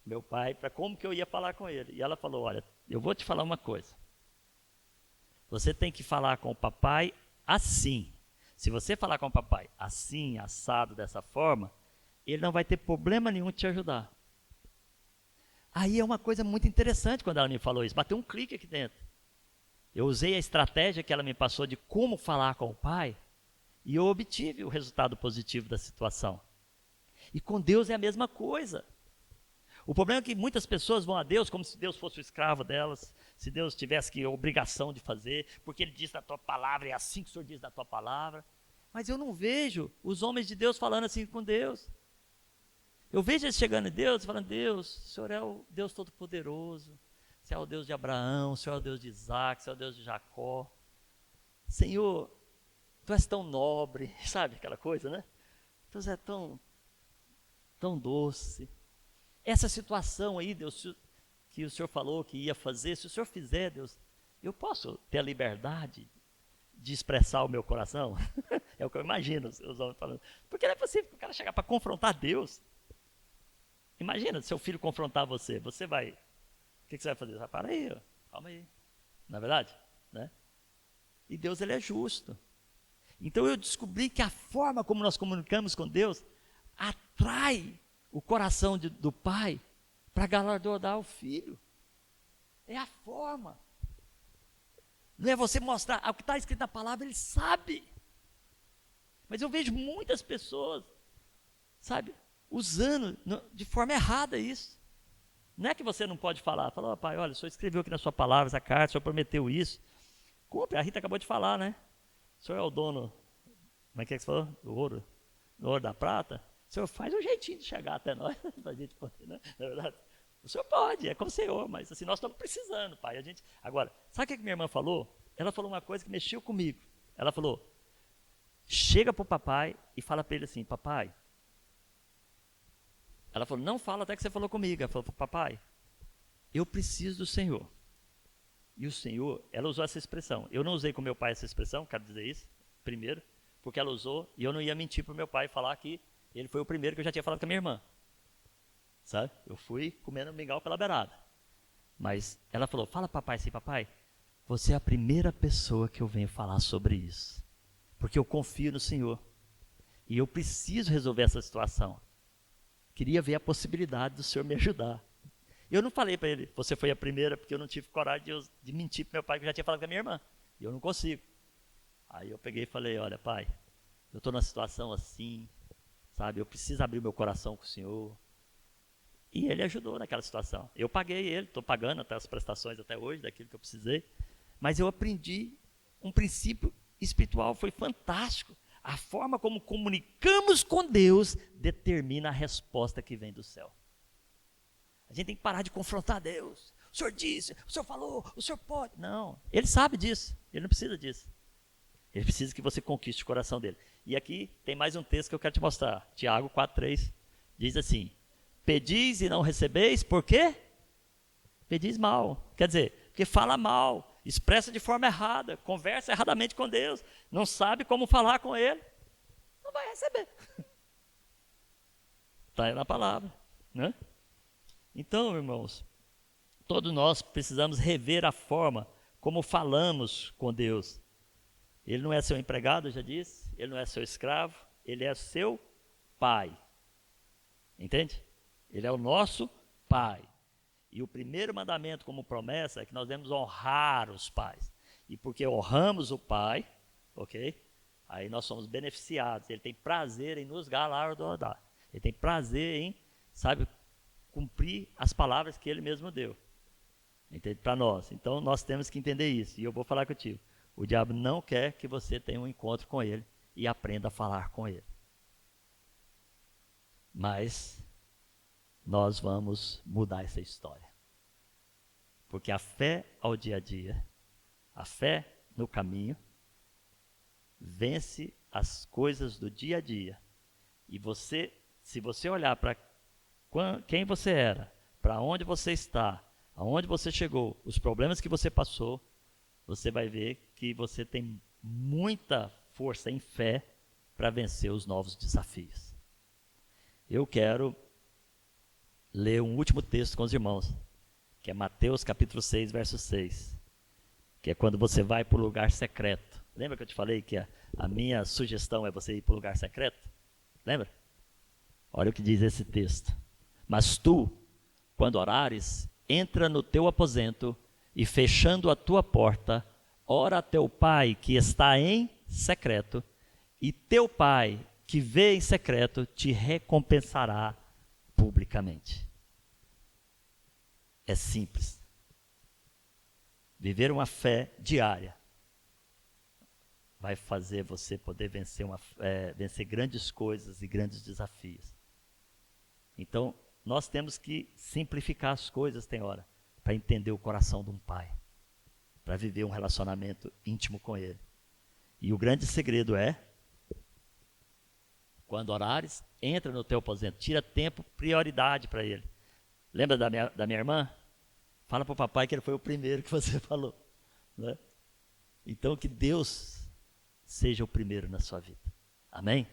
meu pai, para como que eu ia falar com ele, e ela falou, olha, eu vou te falar uma coisa, você tem que falar com o papai assim. Se você falar com o papai assim, assado, dessa forma, ele não vai ter problema nenhum de te ajudar. Aí é uma coisa muito interessante quando ela me falou isso, bateu um clique aqui dentro. Eu usei a estratégia que ela me passou de como falar com o pai, E eu obtive o resultado positivo da situação. E com Deus é a mesma coisa. O problema é que muitas pessoas vão a Deus como se Deus fosse o escravo delas, se Deus tivesse a obrigação de fazer, porque Ele diz na tua palavra, é assim que o Senhor diz na tua palavra. Mas eu não vejo os homens de Deus falando assim com Deus. Eu vejo eles chegando em Deus e falando: Deus, o Senhor é o Deus Todo-Poderoso, o Senhor é o Deus de Abraão, o Senhor é o Deus de Isaac, o Senhor é o Deus de Jacó. Senhor, Tu és tão nobre, sabe aquela coisa, né? Tu és tão doce. Essa situação aí, Deus, que o Senhor falou que ia fazer, se o Senhor fizer, Deus, eu posso ter a liberdade de expressar o meu coração? É o que eu imagino os homens falando. Porque não é possível que o cara chegar para confrontar Deus. Imagina, seu filho confrontar você, você vai, o que você vai fazer? Você vai, para aí, ó, calma aí. Não é verdade? Né? E Deus, Ele é justo. Então eu descobri que a forma como nós comunicamos com Deus atrai o coração do pai para galardoar o filho. É a forma. Não é você mostrar, o que está escrito na palavra, ele sabe. Mas eu vejo muitas pessoas, sabe, usando de forma errada isso. Não é que você não pode falar, fala: pai, olha, o senhor escreveu aqui na sua palavra essa carta, o senhor prometeu isso. Cumpre, a Rita acabou de falar, né? O senhor é o dono, como é que você falou? Do ouro da prata. O senhor faz um jeitinho de chegar até nós, para a gente poder, né? Na verdade, o senhor pode, é com o senhor, mas assim, nós estamos precisando, pai. Agora, sabe o que minha irmã falou? Ela falou uma coisa que mexeu comigo. Ela falou: chega para o papai e fala para ele assim: papai. Ela falou: não fala até que você falou comigo. Ela falou: papai, eu preciso do Senhor. E o Senhor, ela usou essa expressão. Eu não usei com meu pai essa expressão, quero dizer isso, primeiro, porque ela usou e eu não ia mentir para o meu pai e falar que ele foi o primeiro que eu já tinha falado com a minha irmã. Sabe? Eu fui comendo mingau pela beirada. Mas ela falou: fala papai assim, papai, você é a primeira pessoa que eu venho falar sobre isso. Porque eu confio no Senhor. E eu preciso resolver essa situação. Queria ver a possibilidade do Senhor me ajudar. Eu não falei para ele: você foi a primeira, porque eu não tive coragem de mentir para meu pai, que eu já tinha falado com a minha irmã. E eu não consigo. Aí eu peguei e falei: olha, pai, eu estou numa situação assim, sabe, eu preciso abrir o meu coração com o Senhor. E ele ajudou naquela situação. Eu paguei ele, estou pagando até as prestações até hoje, daquilo que eu precisei. Mas eu aprendi um princípio espiritual, foi fantástico. A forma como comunicamos com Deus determina a resposta que vem do céu. A gente tem que parar de confrontar Deus. O Senhor disse, o Senhor falou, o Senhor pode. Não, Ele sabe disso, Ele não precisa disso. Ele precisa que você conquiste o coração dele. E aqui tem mais um texto que eu quero te mostrar. Tiago 4,3 diz assim: pedis e não recebeis, por quê? Pedis mal. Quer dizer, porque fala mal, expressa de forma errada, conversa erradamente com Deus, não sabe como falar com Ele, não vai receber. Está aí na palavra, né? Então, irmãos, todos nós precisamos rever a forma como falamos com Deus. Ele não é seu empregado, eu já disse, ele não é seu escravo, ele é seu pai. Entende? Ele é o nosso pai. E o primeiro mandamento como promessa é que nós devemos honrar os pais. E porque honramos o pai, ok? Aí nós somos beneficiados. Ele tem prazer em nos galardoar. Ele tem prazer em, sabe, cumprir as palavras que ele mesmo deu. Entende? Para nós. Então nós temos que entender isso. E eu vou falar contigo. O diabo não quer que você tenha um encontro com ele e aprenda a falar com ele. Mas nós vamos mudar essa história. Porque a fé ao dia a dia, a fé no caminho, vence as coisas do dia a dia. E você, se você olhar para quem você era, para onde você está, aonde você chegou, os problemas que você passou, você vai ver que você tem muita força em fé para vencer os novos desafios. Eu quero ler um último texto com os irmãos, que é Mateus capítulo 6, verso 6, que é quando você vai para o lugar secreto. Lembra que eu te falei que a minha sugestão é você ir para o lugar secreto? Lembra? Olha o que diz esse texto. Mas tu, quando orares, entra no teu aposento e fechando a tua porta, ora a teu pai que está em secreto, E teu Pai, que vê em secreto, te recompensará publicamente. É simples. Viver uma fé diária vai fazer você poder vencer grandes coisas e grandes desafios. Então, nós temos que simplificar as coisas, tem hora, para entender o coração de um pai, para viver um relacionamento íntimo com ele. E o grande segredo é, quando orares, entra no teu aposento, tira tempo, prioridade para ele. Lembra da minha irmã? Fala para o papai que ele foi o primeiro que você falou. Né? Então, que Deus seja o primeiro na sua vida. Amém?